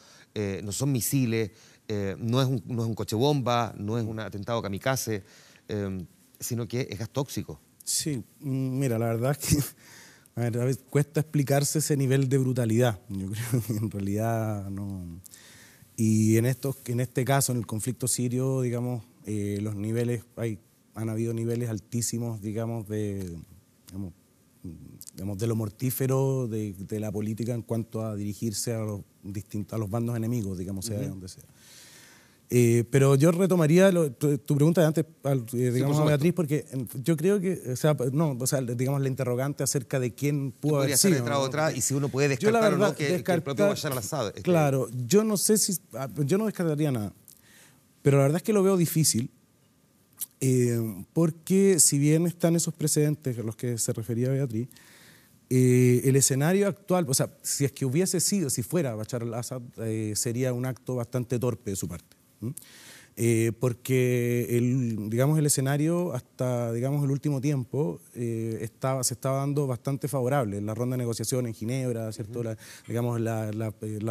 [SPEAKER 1] no son misiles, no es un coche bomba, no es un atentado kamikaze, sino que es gas tóxico.
[SPEAKER 18] Sí, mira, la verdad es que a veces cuesta explicarse ese nivel de brutalidad. Yo creo que en realidad no. Y en este caso, en el conflicto sirio, digamos, los niveles, han habido niveles altísimos, digamos, de lo mortífero de la política en cuanto a dirigirse a los bandos enemigos, digamos, sea de donde sea. Pero yo retomaría tu pregunta de antes, digamos, a Beatriz, porque yo creo que, digamos, la interrogante acerca de quién pudo haber sido.
[SPEAKER 1] Podría ser detrás, y si uno puede descartar o no que el propio Bashar al-Assad.
[SPEAKER 18] Claro, yo no sé si, yo no descartaría nada, pero la verdad es que lo veo difícil, porque si bien están esos precedentes a los que se refería Beatriz, el escenario actual, o sea, si es que hubiese sido, si fuera Bashar al-Assad, sería un acto bastante torpe de su parte. Porque el escenario hasta el último tiempo se estaba dando bastante favorable. La ronda de negociación en Ginebra, ¿cierto? La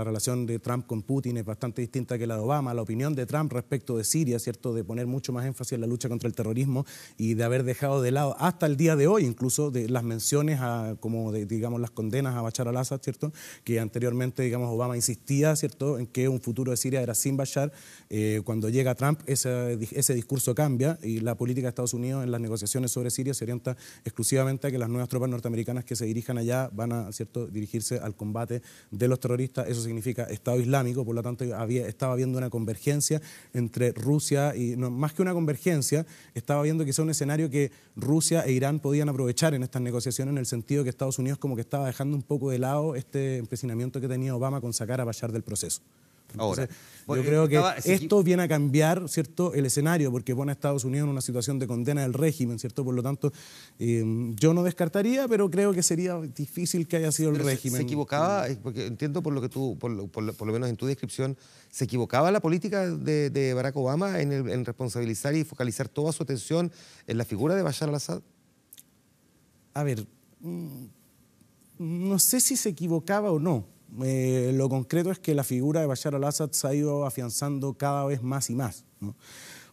[SPEAKER 18] relación de Trump con Putin es bastante distinta que la de Obama. La opinión de Trump respecto de Siria, ¿cierto? De poner mucho más énfasis en la lucha contra el terrorismo y de haber dejado de lado hasta el día de hoy incluso de las menciones las condenas a Bashar al-Assad, ¿cierto? Que anteriormente, Obama insistía, ¿cierto? En que un futuro de Siria era sin Bashar. Cuando llega Trump, ese discurso cambia y la política de Estados Unidos en las negociaciones sobre Siria se orienta exclusivamente a que las nuevas tropas norteamericanas que se dirijan allá van a, ¿cierto?, dirigirse al combate de los terroristas. Eso significa Estado Islámico, por lo tanto estaba habiendo una convergencia entre Rusia y, no, más que una convergencia, estaba viendo quizá un escenario que Rusia e Irán podían aprovechar en estas negociaciones, en el sentido que Estados Unidos como que estaba dejando un poco de lado este empecinamiento que tenía Obama con sacar a Bashar del proceso. Entonces, yo creo que esto viene a cambiar, ¿cierto?, el escenario, porque pone a Estados Unidos en una situación de condena del régimen, ¿cierto? Por lo tanto, yo no descartaría, pero creo que sería difícil que haya sido el régimen.
[SPEAKER 1] ¿Se equivocaba? Porque entiendo por lo que tú, por lo menos en tu descripción, ¿se equivocaba la política de Barack Obama en responsabilizar y focalizar toda su atención en la figura de Bashar al-Assad?
[SPEAKER 18] A ver, no sé si se equivocaba o no. Lo concreto es que la figura de Bashar al-Assad se ha ido afianzando cada vez más y más, ¿no?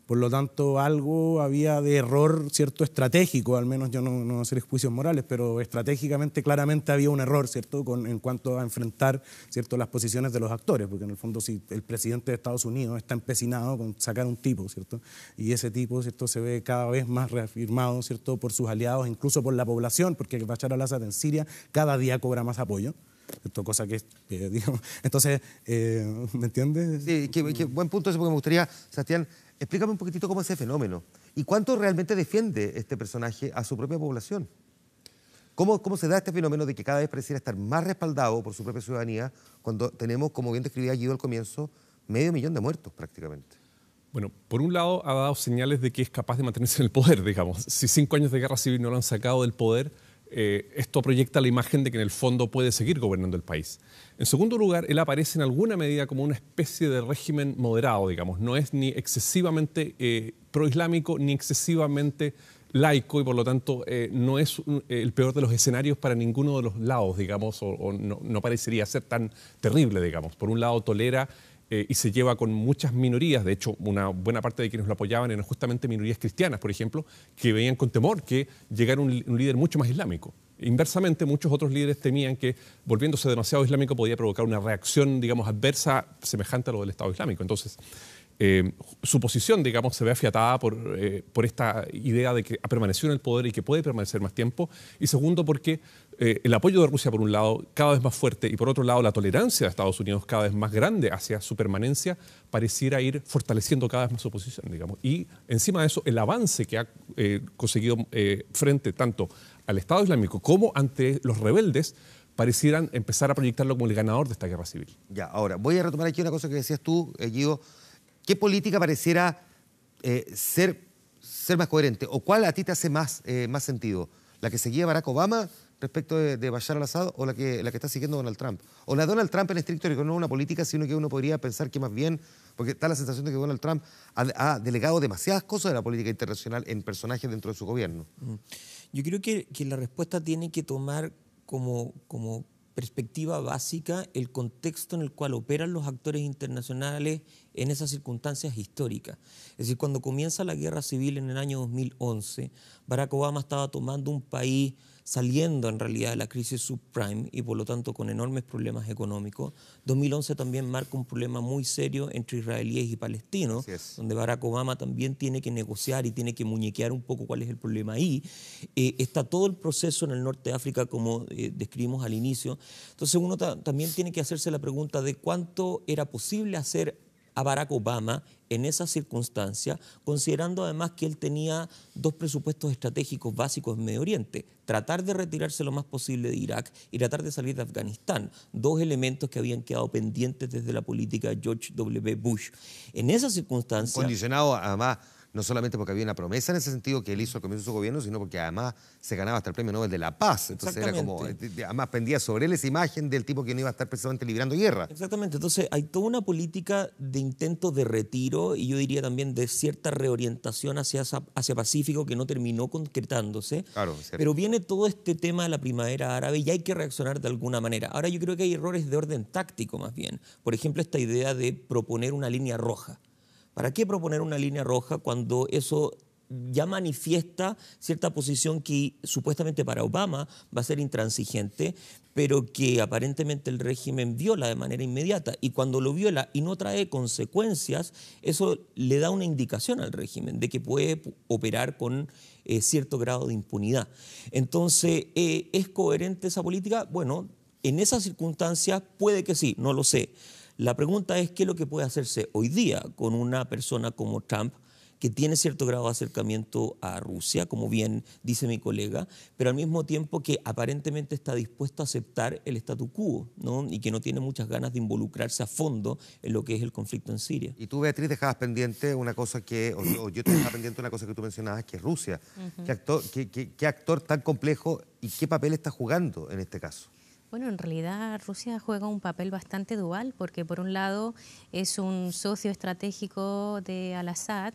[SPEAKER 18] Por lo tanto, algo había de error, ¿cierto?, estratégico, al menos yo no voy a hacer juicios morales, pero estratégicamente claramente había un error, ¿cierto?, en cuanto a enfrentar, ¿cierto?, las posiciones de los actores, porque en el fondo si el presidente de Estados Unidos está empecinado con sacar un tipo, ¿cierto?, y ese tipo, ¿cierto?, se ve cada vez más reafirmado, ¿cierto?, por sus aliados, incluso por la población, porque Bashar al-Assad en Siria cada día cobra más apoyo. Esto, cosa que, digamos, entonces, ¿me entiendes?
[SPEAKER 1] Sí, qué buen punto ese, porque me gustaría, Sebastián, explícame un poquitito cómo es ese fenómeno y cuánto realmente defiende este personaje a su propia población. ¿Cómo se da este fenómeno de que cada vez pareciera estar más respaldado por su propia ciudadanía cuando tenemos, como bien describía Guido al comienzo, 500.000 de muertos prácticamente?
[SPEAKER 19] Bueno, por un lado ha dado señales de que es capaz de mantenerse en el poder, digamos. Si 5 años de guerra civil no lo han sacado del poder, esto proyecta la imagen de que en el fondo puede seguir gobernando el país. En segundo lugar, él aparece en alguna medida como una especie de régimen moderado, digamos. No es ni excesivamente proislámico ni excesivamente laico y por lo tanto no es el peor de los escenarios para ninguno de los lados, digamos, o no parecería ser tan terrible, digamos. Por un lado tolera y se lleva con muchas minorías. De hecho, una buena parte de quienes lo apoyaban eran justamente minorías cristianas, por ejemplo, que veían con temor que llegara un líder mucho más islámico. Inversamente, muchos otros líderes temían que, volviéndose demasiado islámico, podía provocar una reacción, digamos, adversa semejante a lo del Estado Islámico. Entonces, su posición, digamos, se ve afiatada por esta idea de que ha permanecido en el poder y que puede permanecer más tiempo. Y segundo, porque el apoyo de Rusia, por un lado, cada vez más fuerte, y por otro lado, la tolerancia de Estados Unidos cada vez más grande hacia su permanencia, pareciera ir fortaleciendo cada vez más su posición, digamos. Y encima de eso, el avance que ha conseguido frente tanto al Estado Islámico como ante los rebeldes, parecieran empezar a proyectarlo como el ganador de esta guerra civil.
[SPEAKER 1] Ya, ahora, voy a retomar aquí una cosa que decías tú, Guido. ¿Qué política pareciera ser más coherente? ¿O cuál a ti te hace más sentido? ¿La que seguía Barack Obama respecto de Bashar al-Assad o la que está siguiendo Donald Trump? O la de Donald Trump en estricto rigor no es una política, sino que uno podría pensar que más bien, porque da la sensación de que Donald Trump ha delegado demasiadas cosas de la política internacional en personajes dentro de su gobierno.
[SPEAKER 16] Yo creo que la respuesta tiene que tomar como perspectiva básica el contexto en el cual operan los actores internacionales en esas circunstancias históricas. Es decir, cuando comienza la guerra civil en el año 2011, Barack Obama estaba tomando un país saliendo en realidad de la crisis subprime y por lo tanto con enormes problemas económicos. 2011 también marca un problema muy serio entre israelíes y palestinos, donde Barack Obama también tiene que negociar y tiene que muñequear un poco cuál es el problema ahí. Está todo el proceso en el norte de África, como describimos al inicio. Entonces uno también tiene que hacerse la pregunta de cuánto era posible hacer a Barack Obama en esas circunstancias, considerando además que él tenía dos presupuestos estratégicos básicos en Medio Oriente: tratar de retirarse lo más posible de Irak y tratar de salir de Afganistán, dos elementos que habían quedado pendientes desde la política de George W. Bush. En esas circunstancias...
[SPEAKER 1] Condicionado además, no solamente porque había una promesa en ese sentido que él hizo al comienzo de su gobierno, sino porque además se ganaba hasta el Premio Nobel de la Paz. Entonces era como, además pendía sobre él esa imagen del tipo que no iba a estar precisamente librando guerra.
[SPEAKER 16] Exactamente, entonces hay toda una política de intentos de retiro y yo diría también de cierta reorientación hacia Pacífico que no terminó concretándose.
[SPEAKER 1] Claro,
[SPEAKER 16] pero viene todo este tema de la primavera árabe y hay que reaccionar de alguna manera. Ahora yo creo que hay errores de orden táctico más bien. Por ejemplo, esta idea de proponer una línea roja. ¿Para qué proponer una línea roja cuando eso ya manifiesta cierta posición que supuestamente para Obama va a ser intransigente, pero que aparentemente el régimen viola de manera inmediata? Y cuando lo viola y no trae consecuencias, eso le da una indicación al régimen de que puede operar con cierto grado de impunidad. Entonces, ¿es coherente esa política? Bueno, en esas circunstancias puede que sí, no lo sé. La pregunta es qué es lo que puede hacerse hoy día con una persona como Trump, que tiene cierto grado de acercamiento a Rusia, como bien dice mi colega, pero al mismo tiempo que aparentemente está dispuesto a aceptar el statu quo, ¿no? Y que no tiene muchas ganas de involucrarse a fondo en lo que es el conflicto en Siria.
[SPEAKER 1] Y tú, Beatriz, dejabas pendiente una cosa que, o yo te dejaba pendiente una cosa que tú mencionabas, que es Rusia. ¿Qué actor tan complejo y qué papel está jugando en este caso?
[SPEAKER 17] Bueno, en realidad Rusia juega un papel bastante dual porque por un lado es un socio estratégico de al-Assad,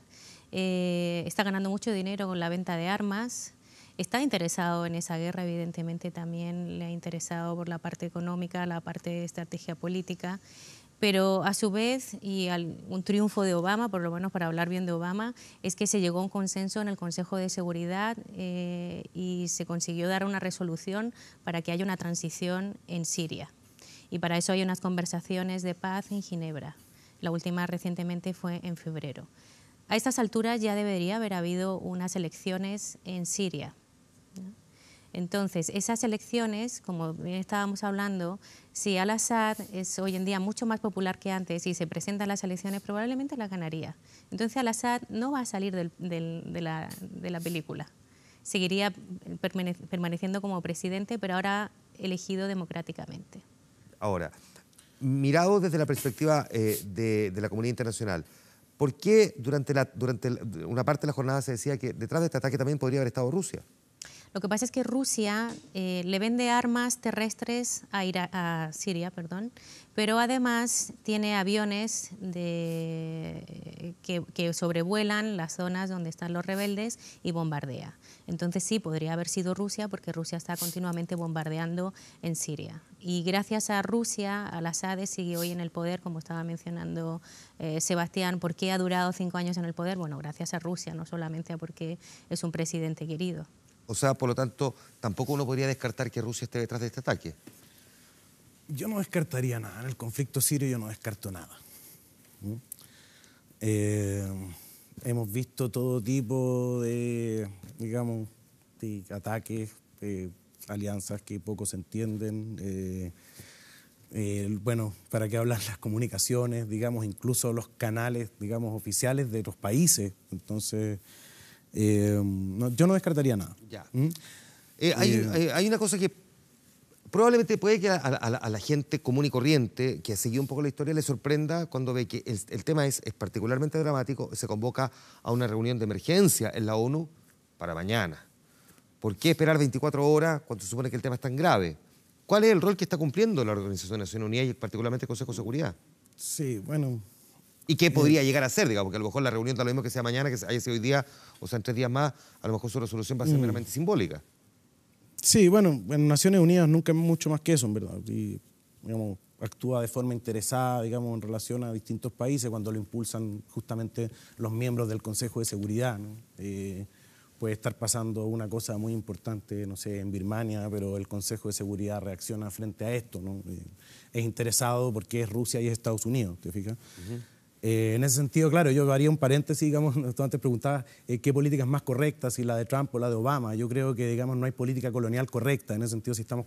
[SPEAKER 17] está ganando mucho dinero con la venta de armas, está interesado en esa guerra, evidentemente también le ha interesado por la parte económica, la parte de estrategia política, pero a su vez, y un triunfo de Obama, por lo menos para hablar bien de Obama, es que se llegó a un consenso en el Consejo de Seguridad y se consiguió dar una resolución para que haya una transición en Siria. Y para eso hay unas conversaciones de paz en Ginebra. La última recientemente fue en febrero. A estas alturas ya debería haber habido unas elecciones en Siria, ¿no? Entonces, esas elecciones, como bien estábamos hablando, si al-Assad es hoy en día mucho más popular que antes y se presentan las elecciones, probablemente las ganaría. Entonces, al-Assad no va a salir de la película. Seguiría permaneciendo como presidente, pero ahora elegido democráticamente.
[SPEAKER 1] Ahora, mirado desde la perspectiva de la comunidad internacional, ¿por qué durante una parte de la jornada se decía que detrás de este ataque también podría haber estado Rusia?
[SPEAKER 17] Lo que pasa es que Rusia le vende armas terrestres a Siria, pero además tiene aviones que sobrevuelan las zonas donde están los rebeldes y bombardea. Entonces sí, podría haber sido Rusia porque Rusia está continuamente bombardeando en Siria. Y gracias a Rusia, al-Assad sigue hoy en el poder, como estaba mencionando Sebastián. ¿Por qué ha durado 5 años en el poder? Bueno, gracias a Rusia, no solamente a porque es un presidente querido.
[SPEAKER 1] O sea, por lo tanto, tampoco uno podría descartar que Rusia esté detrás de este ataque.
[SPEAKER 18] Yo no descartaría nada. En el conflicto sirio yo no descarto nada. Hemos visto todo tipo de, digamos, de ataques, alianzas que poco se entienden. Bueno, ¿para qué hablar las comunicaciones, digamos, incluso los canales, digamos, oficiales de los países? Entonces, yo no descartaría nada.
[SPEAKER 1] Ya. Hay una cosa que probablemente puede que a la gente común y corriente que ha seguido un poco la historia le sorprenda cuando ve que el tema es particularmente dramático. Se convoca a una reunión de emergencia en la ONU para mañana. ¿Por qué esperar 24 horas cuando se supone que el tema es tan grave? ¿Cuál es el rol que está cumpliendo la Organización de Naciones Unidas y particularmente el Consejo de Seguridad?
[SPEAKER 18] Sí, bueno...
[SPEAKER 1] ¿Y qué podría llegar a ser? Digamos, que a lo mejor la reunión da lo mismo que sea mañana, que haya sido hoy día, o sea, en 3 días más, a lo mejor su resolución va a ser meramente simbólica.
[SPEAKER 18] Sí, bueno, en Naciones Unidas nunca es mucho más que eso, en verdad. Y, digamos, actúa de forma interesada, digamos, en relación a distintos países cuando lo impulsan justamente los miembros del Consejo de Seguridad, ¿no? Puede estar pasando una cosa muy importante, no sé, en Birmania, pero el Consejo de Seguridad reacciona frente a esto, ¿no? Es interesado porque es Rusia y es Estados Unidos, ¿te fijas? En ese sentido, claro, yo haría un paréntesis, digamos, tú antes preguntabas qué política es más correcta, si la de Trump o la de Obama. Yo creo que, digamos, no hay política colonial correcta. En ese sentido, si estamos,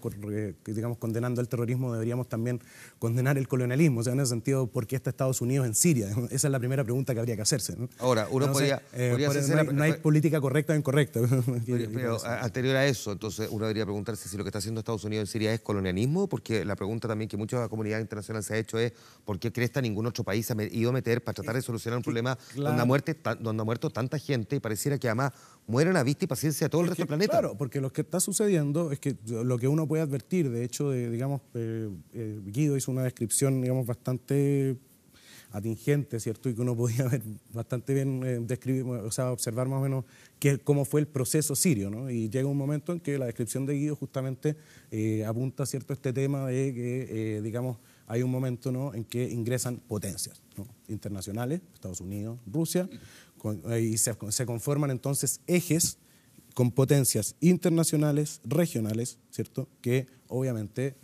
[SPEAKER 18] digamos, condenando el terrorismo, deberíamos también condenar el colonialismo. O sea, en ese sentido, ¿por qué está Estados Unidos en Siria? Esa es la primera pregunta que habría que hacerse, ¿no?
[SPEAKER 1] Ahora, uno podría
[SPEAKER 18] no hay política correcta o incorrecta.
[SPEAKER 1] Pero anterior a eso, entonces, uno debería preguntarse si lo que está haciendo Estados Unidos en Siria es colonialismo, porque la pregunta también que mucha comunidad internacional se ha hecho es ¿por qué cresta ningún otro país ha ido a meter para tratar de solucionar un problema donde ha muerto tanta gente y pareciera que además mueren a vista y paciencia de todo el resto del planeta?
[SPEAKER 18] Claro, porque lo que está sucediendo es que lo que uno puede advertir, de hecho, digamos, Guido hizo una descripción, digamos, bastante atingente, ¿cierto? Y que uno podía ver bastante bien describir, o sea, observar más o menos cómo fue el proceso sirio, ¿no? Y llega un momento en que la descripción de Guido justamente apunta, ¿cierto?, este tema de que, digamos, hay un momento, ¿no?, en que ingresan potencias, ¿no?, internacionales, Estados Unidos, Rusia, y se conforman entonces ejes con potencias internacionales, regionales, ¿cierto?, que obviamente,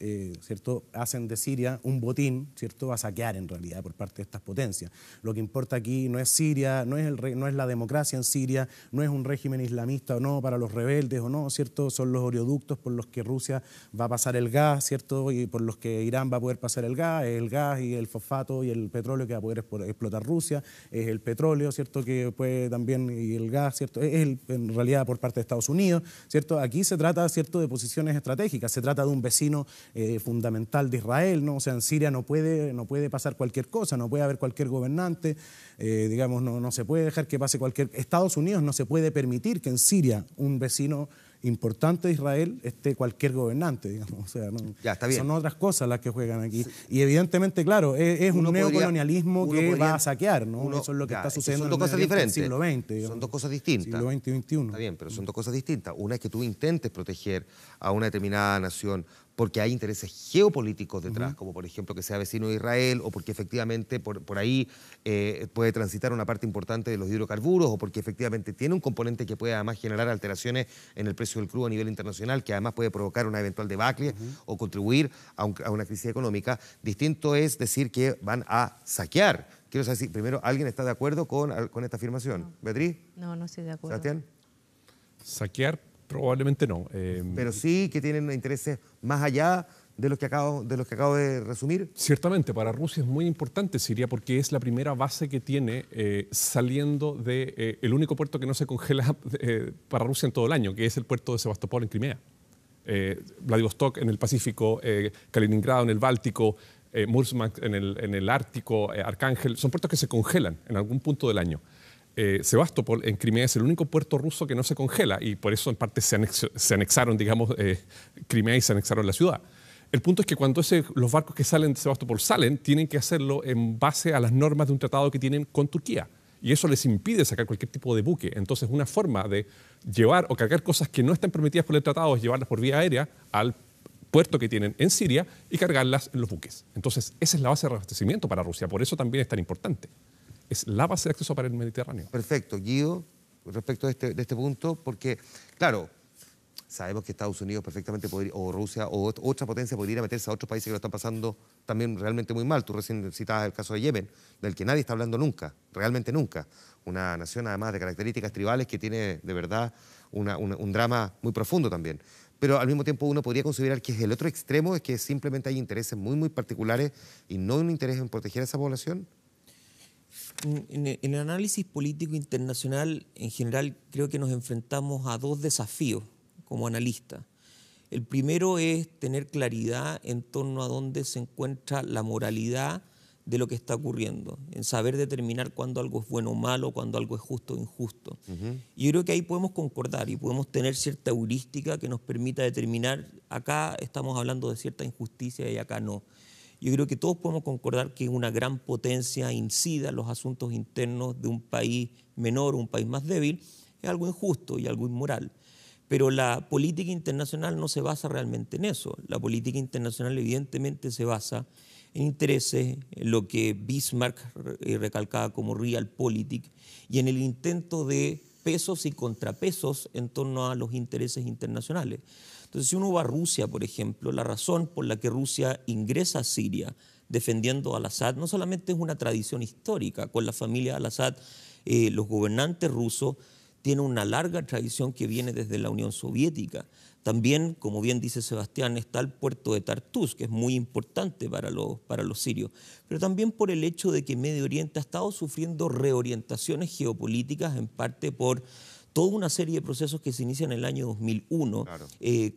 [SPEAKER 18] ¿cierto?, hacen de Siria un botín, ¿cierto?, a saquear en realidad por parte de estas potencias. Lo que importa aquí no es Siria, no es la democracia en Siria, no es un régimen islamista o no para los rebeldes o no, ¿cierto?, son los oleoductos por los que Rusia va a pasar el gas, ¿cierto?, y por los que Irán va a poder pasar el gas y el fosfato y el petróleo que va a poder explotar Rusia, es el petróleo, ¿cierto?, que puede también, y el gas, ¿cierto?, en realidad por parte de Estados Unidos, ¿cierto? Aquí se trata, ¿cierto?, de posiciones estratégicas, se trata de un vecino fundamental de Israel, ¿no? O sea, en Siria no puede pasar cualquier cosa, no puede haber cualquier gobernante, digamos, no se puede dejar que pase cualquier... Estados Unidos no se puede permitir que en Siria, un vecino importante de Israel, esté cualquier gobernante, digamos. O sea,
[SPEAKER 1] ya, está bien.
[SPEAKER 18] Son otras cosas las que juegan aquí. Sí. Y evidentemente, claro, es un neocolonialismo que va a saquear, ¿no? Eso es lo que está sucediendo
[SPEAKER 1] son dos cosas diferentes.
[SPEAKER 18] En el siglo XX. Digamos.
[SPEAKER 1] Son dos cosas distintas.
[SPEAKER 18] Siglo XX y XXI.
[SPEAKER 1] Está bien, pero son dos cosas distintas. Una es que tú intentes proteger a una determinada nación porque hay intereses geopolíticos detrás, como por ejemplo que sea vecino de Israel, o porque efectivamente por ahí puede transitar una parte importante de los hidrocarburos, o porque efectivamente tiene un componente que puede además generar alteraciones en el precio del crudo a nivel internacional, que además puede provocar una eventual debacle o contribuir a una crisis económica. Distinto es decir que van a saquear. Quiero saber si primero alguien está de acuerdo con esta afirmación.
[SPEAKER 17] No.
[SPEAKER 1] ¿Beatriz?
[SPEAKER 17] No estoy de acuerdo.
[SPEAKER 1] ¿Sebastián?
[SPEAKER 19] Saquear probablemente no.
[SPEAKER 1] Pero sí que tienen intereses más allá de los que acabo de resumir.
[SPEAKER 19] Ciertamente, para Rusia es muy importante Siria porque es la primera base que tiene saliendo de el único puerto que no se congela para Rusia en todo el año, que es el puerto de Sebastopol en Crimea. Vladivostok en el Pacífico, Kaliningrado en el Báltico, Murmansk en el Ártico, Arcángel, son puertos que se congelan en algún punto del año. Sebastopol en Crimea es el único puerto ruso que no se congela y por eso en parte se anexaron, digamos, Crimea y se anexaron la ciudad. El punto es que cuando los barcos que salen de Sebastopol tienen que hacerlo en base a las normas de un tratado que tienen con Turquía. Y eso les impide sacar cualquier tipo de buque. Entonces, una forma de llevar o cargar cosas que no están permitidas por el tratado es llevarlas por vía aérea al puerto que tienen en Siria y cargarlas en los buques. Entonces, esa es la base de abastecimiento para Rusia. Por eso también es tan importante. Es la base de acceso para el Mediterráneo.
[SPEAKER 1] Perfecto. Guido, respecto de este punto, porque, claro, Sabemos que Estados Unidos perfectamente podría, o Rusia o otra potencia podría meterse a otros países que lo están pasando también realmente muy mal. Tú recién citabas el caso de Yemen, del que nadie está hablando nunca, realmente nunca. Una nación además de características tribales que tiene de verdad un drama muy profundo también. Pero al mismo tiempo uno podría considerar que es el otro extremo, es que simplemente hay intereses muy particulares y no un interés en proteger a esa población.
[SPEAKER 16] En el análisis político internacional, en general, creo que nos enfrentamos a dos desafíos como analistas. El primero es tener claridad en torno a dónde se encuentra la moralidad de lo que está ocurriendo, en saber determinar cuándo algo es bueno o malo, cuándo algo es justo o injusto. Y yo creo que ahí podemos concordar y podemos tener cierta heurística que nos permita determinar, acá estamos hablando de cierta injusticia y acá no. Yo creo que todos podemos concordar que una gran potencia incida en los asuntos internos de un país menor o un país más débil es algo injusto y algo inmoral. Pero la política internacional no se basa realmente en eso. La política internacional evidentemente se basa en intereses, en lo que Bismarck recalcaba como realpolitik, y en el intento de pesos y contrapesos en torno a los intereses internacionales. Entonces, si uno va a Rusia, por ejemplo, la razón por la que Rusia ingresa a Siria defendiendo al Assad no solamente es una tradición histórica. Con la familia al-Assad, los gobernantes rusos tienen una larga tradición que viene desde la Unión Soviética. También, como bien dice Sebastián, está el puerto de Tartus, que es muy importante para los sirios, pero también por el hecho de que Medio Oriente ha estado sufriendo reorientaciones geopolíticas, en parte por toda una serie de procesos que se inician en el año 2001 claro.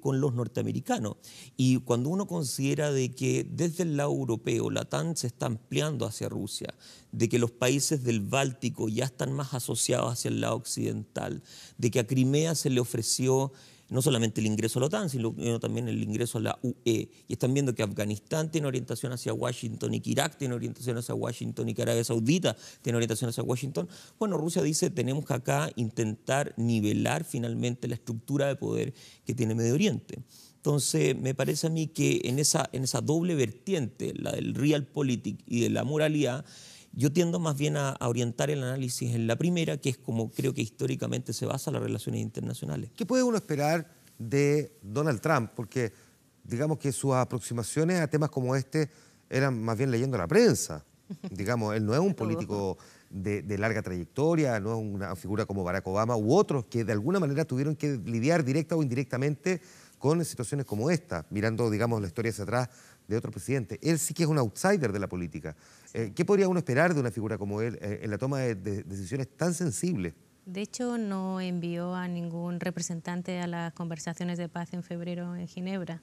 [SPEAKER 16] Con los norteamericanos. Y cuando uno considera de que desde el lado europeo la OTAN se está ampliando hacia Rusia, de que los países del Báltico ya están más asociados hacia el lado occidental, de que a Crimea se le ofreció no solamente el ingreso a la OTAN, sino también el ingreso a la UE. Y están viendo que Afganistán tiene orientación hacia Washington y que Irak tiene orientación hacia Washington y que Arabia Saudita tiene orientación hacia Washington. Bueno, Rusia dice, tenemos que acá intentar nivelar finalmente la estructura de poder que tiene Medio Oriente. Entonces, me parece a mí que en esa doble vertiente, la del realpolitik y de la moralidad, yo tiendo más bien a orientar el análisis en la primera, que es como creo que históricamente se basa en las relaciones internacionales.
[SPEAKER 1] ¿Qué puede uno esperar de Donald Trump? Porque digamos que sus aproximaciones a temas como este eran más bien leyendo la prensa. Digamos, él no es un político de larga trayectoria, no es una figura como Barack Obama u otros que de alguna manera tuvieron que lidiar directa o indirectamente con situaciones como esta, mirando, digamos, la historia hacia atrás de otro presidente. Él sí que es un outsider de la política. ¿Qué podría uno esperar de una figura como él en la toma de decisiones tan sensibles?
[SPEAKER 17] De hecho, no envió a ningún representante a las conversaciones de paz en febrero en Ginebra.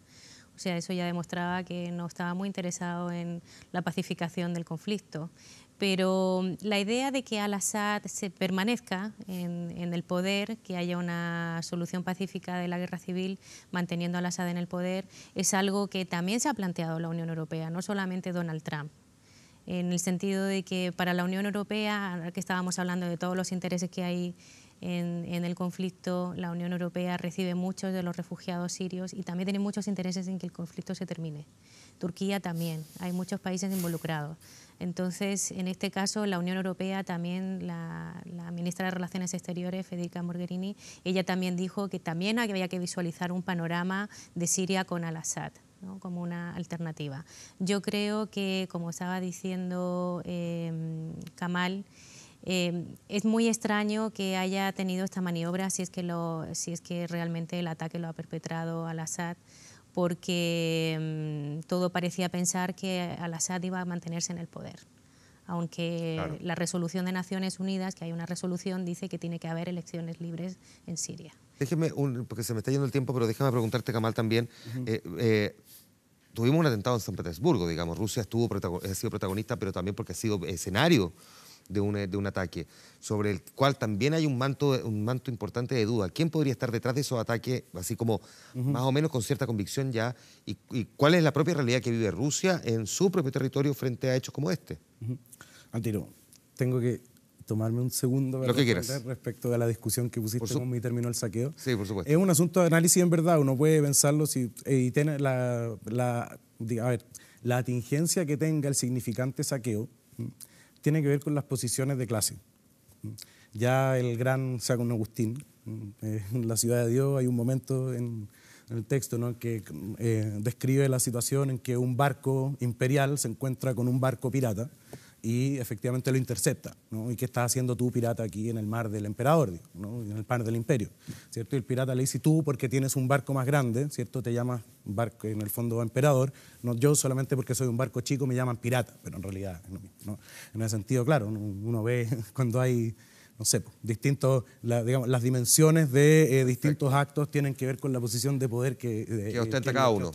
[SPEAKER 17] O sea, eso ya demostraba que no estaba muy interesado en la pacificación del conflicto. Pero la idea de que al-Assad se permanezca en el poder, que haya una solución pacífica de la guerra civil manteniendo a al-Assad en el poder, es algo que también se ha planteado la Unión Europea, no solamente Donald Trump. En el sentido de que para la Unión Europea, que estábamos hablando de todos los intereses que hay en el conflicto, la Unión Europea recibe muchos de los refugiados sirios y también tiene muchos intereses en que el conflicto se termine. Turquía también, hay muchos países involucrados. Entonces, en este caso, la Unión Europea también, la ministra de Relaciones Exteriores, Federica Mogherini, ella también dijo que también había que visualizar un panorama de Siria con al-Assad, ¿no?, como una alternativa. Yo creo que, como estaba diciendo Kamal, es muy extraño que haya tenido esta maniobra si es que realmente el ataque lo ha perpetrado al-Assad, porque todo parecía pensar que al-Assad iba a mantenerse en el poder. Aunque claro, la resolución de Naciones Unidas, que hay una resolución, dice que tiene que haber elecciones libres en Siria.
[SPEAKER 1] Déjeme, porque se me está yendo el tiempo, pero déjame preguntarte, Kamal, también. Tuvimos un atentado en San Petersburgo, digamos. Rusia ha sido protagonista, pero también porque ha sido escenario de un ataque, sobre el cual también hay un manto importante de duda. ¿Quién podría estar detrás de esos ataques, así como más o menos con cierta convicción ya? ¿Y cuál es la propia realidad que vive Rusia en su propio territorio frente a hechos como este?
[SPEAKER 18] Antiro, tengo que tomarme un segundo para responder respecto a la discusión que pusiste con mi término el saqueo.
[SPEAKER 1] Sí, por supuesto.
[SPEAKER 18] Es un asunto de análisis en verdad, uno puede pensarlo y tiene la atingencia que tenga el significante saqueo tiene que ver con las posiciones de clase. Ya el gran San Agustín en la ciudad de Dios hay un momento en el texto, ¿no?, que describe la situación en que un barco imperial se encuentra con un barco pirata y efectivamente lo intercepta, ¿no? ¿Y qué estás haciendo tú, pirata, aquí en el mar del emperador, ¿no?, en el mar del imperio? ¿Cierto? Y el pirata le dice, tú porque tienes un barco más grande, ¿cierto?, te llamas barco, en el fondo emperador, no, yo solamente porque soy un barco chico me llaman pirata, pero en realidad, ¿no? En ese sentido, claro, uno ve cuando hay, no sé, distintos, digamos, las dimensiones de distintos actos tienen que ver con la posición de poder que
[SPEAKER 1] ostenta cada uno.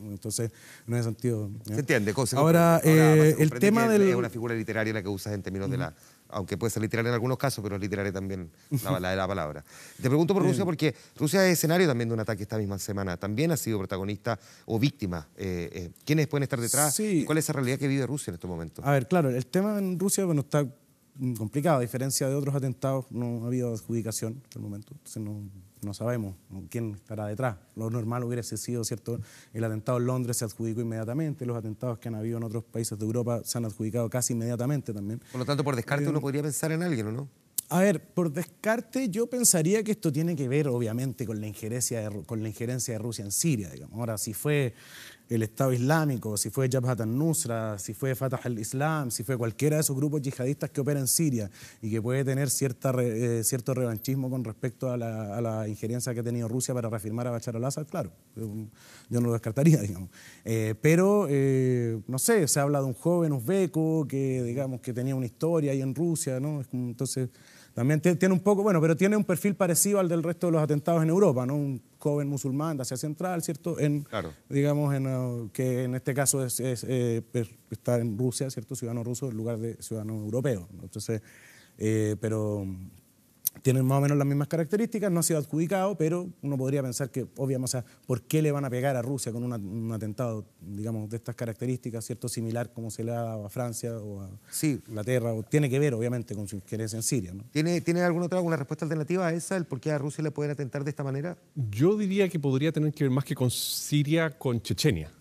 [SPEAKER 18] Entonces, en ese sentido...
[SPEAKER 1] Se entiende.
[SPEAKER 18] Ahora el tema del...
[SPEAKER 1] Es una figura literaria la que usas en términos de la... Aunque puede ser literaria en algunos casos, pero es literaria también la palabra. Te pregunto por Rusia porque Rusia es escenario también de un ataque esta misma semana. También ha sido protagonista o víctima. ¿Quiénes pueden estar detrás?
[SPEAKER 18] Sí.
[SPEAKER 1] ¿Cuál es esa realidad que vive Rusia en estos momentos?
[SPEAKER 18] A ver, claro, el tema en Rusia, bueno, está complicado. A diferencia de otros atentados, no ha habido adjudicación hasta el momento. Entonces no sabemos quién estará detrás. Lo normal hubiese sido, ¿cierto? El atentado en Londres se adjudicó inmediatamente. Los atentados que han habido en otros países de Europa se han adjudicado casi inmediatamente también.
[SPEAKER 1] Por lo tanto, por descarte uno podría pensar en alguien, ¿o no?
[SPEAKER 18] A ver, por descarte yo pensaría que esto tiene que ver obviamente con la injerencia de Rusia en Siria, digamos. Ahora, si fue el Estado Islámico, si fue Jabhat al-Nusra, si fue Fatah al-Islam, si fue cualquiera de esos grupos yihadistas que opera en Siria y que puede tener cierto revanchismo con respecto a la injerencia que ha tenido Rusia para reafirmar a Bashar al-Assad, claro, yo no lo descartaría, digamos. Pero, no sé, se habla de un joven uzbeco que, digamos, que tenía una historia ahí en Rusia, ¿no? Entonces... También tiene un poco, bueno, pero tiene un perfil parecido al del resto de los atentados en Europa, ¿no? Un joven musulmán de Asia Central, ¿cierto?
[SPEAKER 1] Claro.
[SPEAKER 18] Digamos, que en este caso está en Rusia, ¿cierto? Ciudadano ruso en lugar de ciudadano europeo, ¿no? Entonces, pero tienen más o menos las mismas características, no ha sido adjudicado, pero uno podría pensar que, obviamente, o sea, ¿por qué le van a pegar a Rusia con un atentado, digamos, de estas características, ¿cierto? Similar como se le ha dado a Francia o a Inglaterra, o tiene que ver, obviamente, con su interés en Siria, ¿no?
[SPEAKER 1] ¿Tiene alguna respuesta alternativa a esa, el por qué a Rusia le pueden atentar de esta manera?
[SPEAKER 19] Yo diría que podría tener que ver más que con Siria, con Chechenia.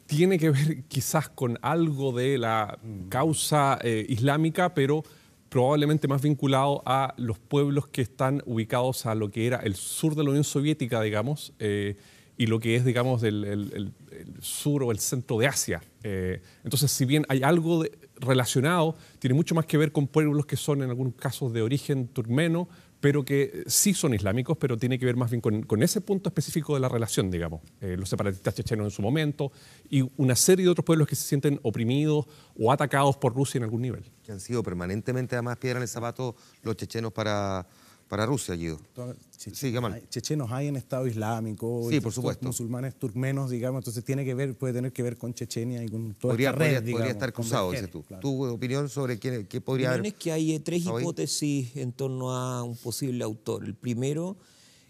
[SPEAKER 19] Tiene que ver quizás con algo de la causa islámica, pero probablemente más vinculado a los pueblos que están ubicados a lo que era el sur de la Unión Soviética, digamos, y lo que es, digamos, el sur o el centro de Asia. Entonces, si bien hay algo relacionado, tiene mucho más que ver con pueblos que son en algunos casos de origen turkmeno, pero que sí son islámicos, pero tiene que ver más bien con ese punto específico de la relación, digamos. Los separatistas chechenos en su momento y una serie de otros pueblos que se sienten oprimidos o atacados por Rusia en algún nivel.
[SPEAKER 1] Que han sido permanentemente, además, piedra en el zapato los chechenos para Rusia, Guido.
[SPEAKER 18] Chechenos hay en Estado Islámico,
[SPEAKER 1] sí, por supuesto.
[SPEAKER 18] Musulmanes turkmenos, digamos, entonces puede tener que ver con Chechenia y con toda
[SPEAKER 1] esta
[SPEAKER 18] red,
[SPEAKER 1] podría estar cruzado, dices tú.
[SPEAKER 18] Claro.
[SPEAKER 1] ¿Tu opinión sobre qué podría haber?
[SPEAKER 16] Es que hay tres hipótesis en torno a un posible autor. El primero,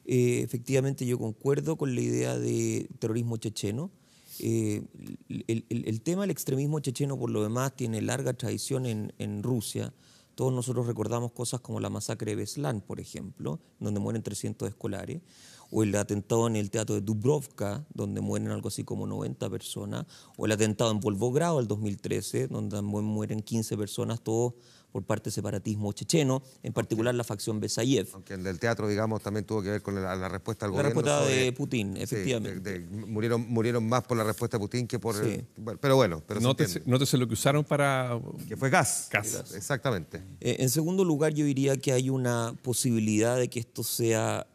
[SPEAKER 16] efectivamente yo concuerdo con la idea de terrorismo checheno. El tema del extremismo checheno, por lo demás, tiene larga tradición en Rusia. Todos nosotros recordamos cosas como la masacre de Beslan, por ejemplo, donde mueren 300 escolares, o el atentado en el teatro de Dubrovka, donde mueren algo así como 90 personas, o el atentado en Volgogrado del 2013, donde mueren 15 personas, todos por parte del separatismo checheno, en particular la facción Besayev.
[SPEAKER 1] Aunque el del teatro, digamos, también tuvo que ver con la respuesta del gobierno.
[SPEAKER 16] La respuesta de Putin, efectivamente.
[SPEAKER 1] Murieron más por la respuesta de Putin que por...
[SPEAKER 16] Sí.
[SPEAKER 1] Pero bueno.
[SPEAKER 19] Nótese lo que usaron para...
[SPEAKER 1] Que fue gas. Exactamente.
[SPEAKER 16] En segundo lugar, yo diría que hay una posibilidad de que esto sea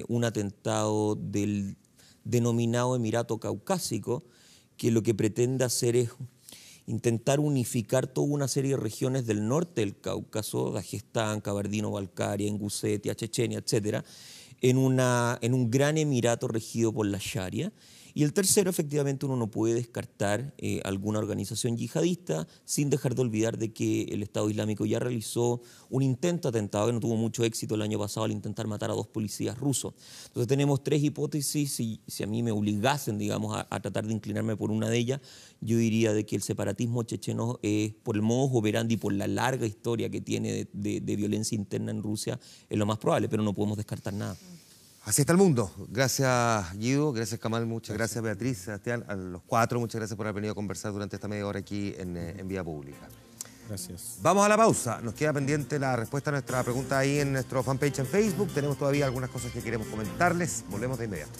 [SPEAKER 16] un atentado del denominado Emirato Caucásico, que lo que pretende hacer es intentar unificar toda una serie de regiones del norte del Cáucaso, Dagestán, Kabardino-Balkaria, Ingusetia, Chechenia, etcétera, en un gran emirato regido por la Sharia. Y el tercero, efectivamente, uno no puede descartar alguna organización yihadista sin dejar de olvidar de que el Estado Islámico ya realizó un intento de atentado que no tuvo mucho éxito el año pasado al intentar matar a 2 policías rusos. Entonces tenemos 3 hipótesis y si a mí me obligasen, digamos, a tratar de inclinarme por una de ellas, yo diría de que el separatismo checheno, por el modus operandi y por la larga historia que tiene de violencia interna en Rusia, es lo más probable, pero no podemos descartar nada.
[SPEAKER 1] Así está el mundo. Gracias, Guido. Gracias, Kamal. Muchas gracias, Beatriz, Sebastián. A los 4, muchas gracias por haber venido a conversar durante esta media hora aquí en Vía Pública.
[SPEAKER 18] Gracias.
[SPEAKER 1] Vamos a la pausa. Nos queda pendiente la respuesta a nuestra pregunta ahí en nuestro fanpage en Facebook. Tenemos todavía algunas cosas que queremos comentarles. Volvemos de inmediato.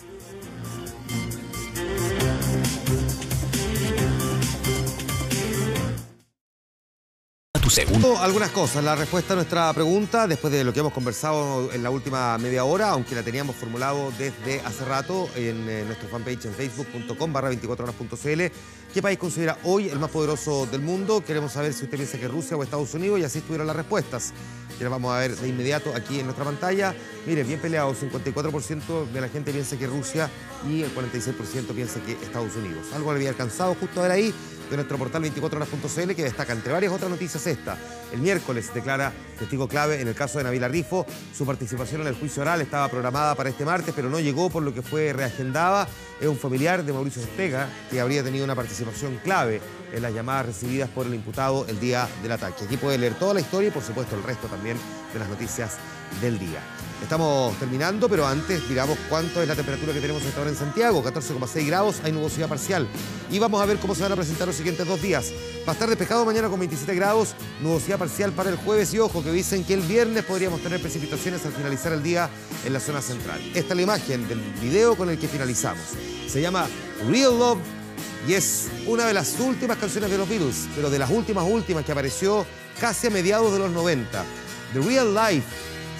[SPEAKER 1] Algunas cosas, la respuesta a nuestra pregunta, después de lo que hemos conversado en la última media hora, aunque la teníamos formulado desde hace rato en nuestro fanpage en facebook.com/24horas.cl. ¿Qué país considera hoy el más poderoso del mundo? Queremos saber si usted piensa que es Rusia o Estados Unidos, y así estuvieron las respuestas. Que las vamos a ver de inmediato aquí en nuestra pantalla. Mire, bien peleado, 54% de la gente piensa que Rusia y el 46% piensa que Estados Unidos. Algo le había alcanzado justo a ver ahí de nuestro portal 24horas.cl, que destaca entre varias otras noticias esta. El miércoles declara testigo clave en el caso de Nabila Rifo. Su participación en el juicio oral estaba programada para este martes, pero no llegó, por lo que fue reagendada. Es un familiar de Mauricio Ortega que habría tenido una participación clave en las llamadas recibidas por el imputado el día del ataque. Aquí puede leer toda la historia y, por supuesto, el resto también de las noticias del día. Estamos terminando, pero antes miramos cuánto es la temperatura que tenemos hasta ahora en Santiago. 14,6 grados, hay nubosidad parcial. Y vamos a ver cómo se van a presentar los siguientes 2 días. Va a estar despejado mañana con 27 grados, nubosidad parcial para el jueves, y ojo que dicen que el viernes podríamos tener precipitaciones al finalizar el día en la zona central. Esta es la imagen del video con el que finalizamos. Se llama Real Love y es una de las últimas canciones de los Beatles, pero de las últimas que apareció casi a mediados de los 90. The Real Life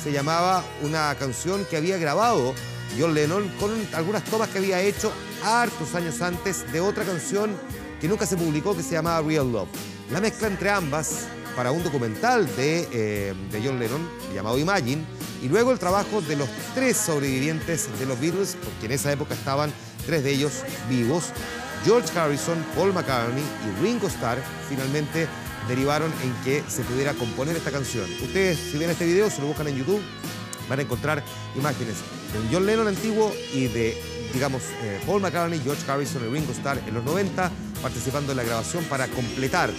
[SPEAKER 1] se llamaba una canción que había grabado John Lennon con algunas tomas que había hecho hartos años antes de otra canción que nunca se publicó, que se llamaba Real Love. La mezcla entre ambas para un documental de John Lennon llamado Imagine, y luego el trabajo de los 3 sobrevivientes de los Beatles, porque en esa época estaban 3 de ellos vivos: George Harrison, Paul McCartney y Ringo Starr. Finalmente derivaron en que se pudiera componer esta canción. Ustedes, si ven este video, si lo buscan en YouTube, van a encontrar imágenes de un John Lennon antiguo y de, digamos, Paul McCartney, George Harrison y Ringo Starr en los 90, participando en la grabación para completar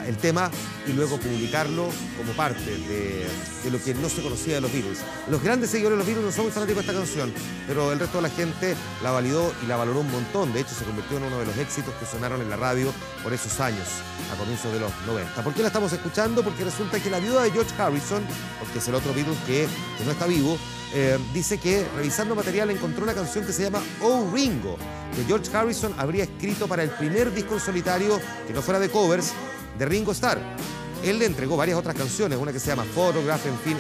[SPEAKER 1] el tema y luego publicarlo como parte de lo que no se conocía de los Beatles. Los grandes seguidores de los Beatles no son muy fanáticos de esta canción, pero el resto de la gente la validó y la valoró un montón. De hecho, se convirtió en uno de los éxitos que sonaron en la radio por esos años, a comienzos de los 90. ¿Por qué la estamos escuchando? Porque resulta que la viuda de George Harrison, porque es el otro Beatles que no está vivo, dice que revisando material encontró una canción que se llama Oh Ringo, que George Harrison habría escrito para el primer disco en solitario que no fuera de covers de Ringo Starr. Él le entregó varias otras canciones, una que se llama Photograph, en fin,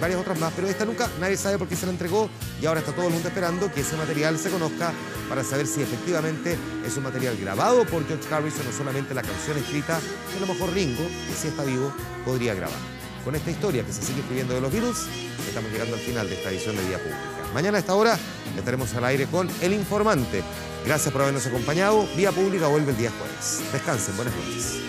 [SPEAKER 1] varias otras más, pero esta nunca nadie sabe por qué se la entregó, y ahora está todo el mundo esperando que ese material se conozca para saber si efectivamente es un material grabado por George Harrison o solamente la canción escrita que a lo mejor Ringo, que si está vivo, podría grabar. Con esta historia que se sigue escribiendo de los Beatles, estamos llegando al final de esta edición de Vía Pública. Mañana a esta hora estaremos al aire con El Informante. Gracias por habernos acompañado. Vía Pública vuelve el día jueves. Descansen, buenas noches.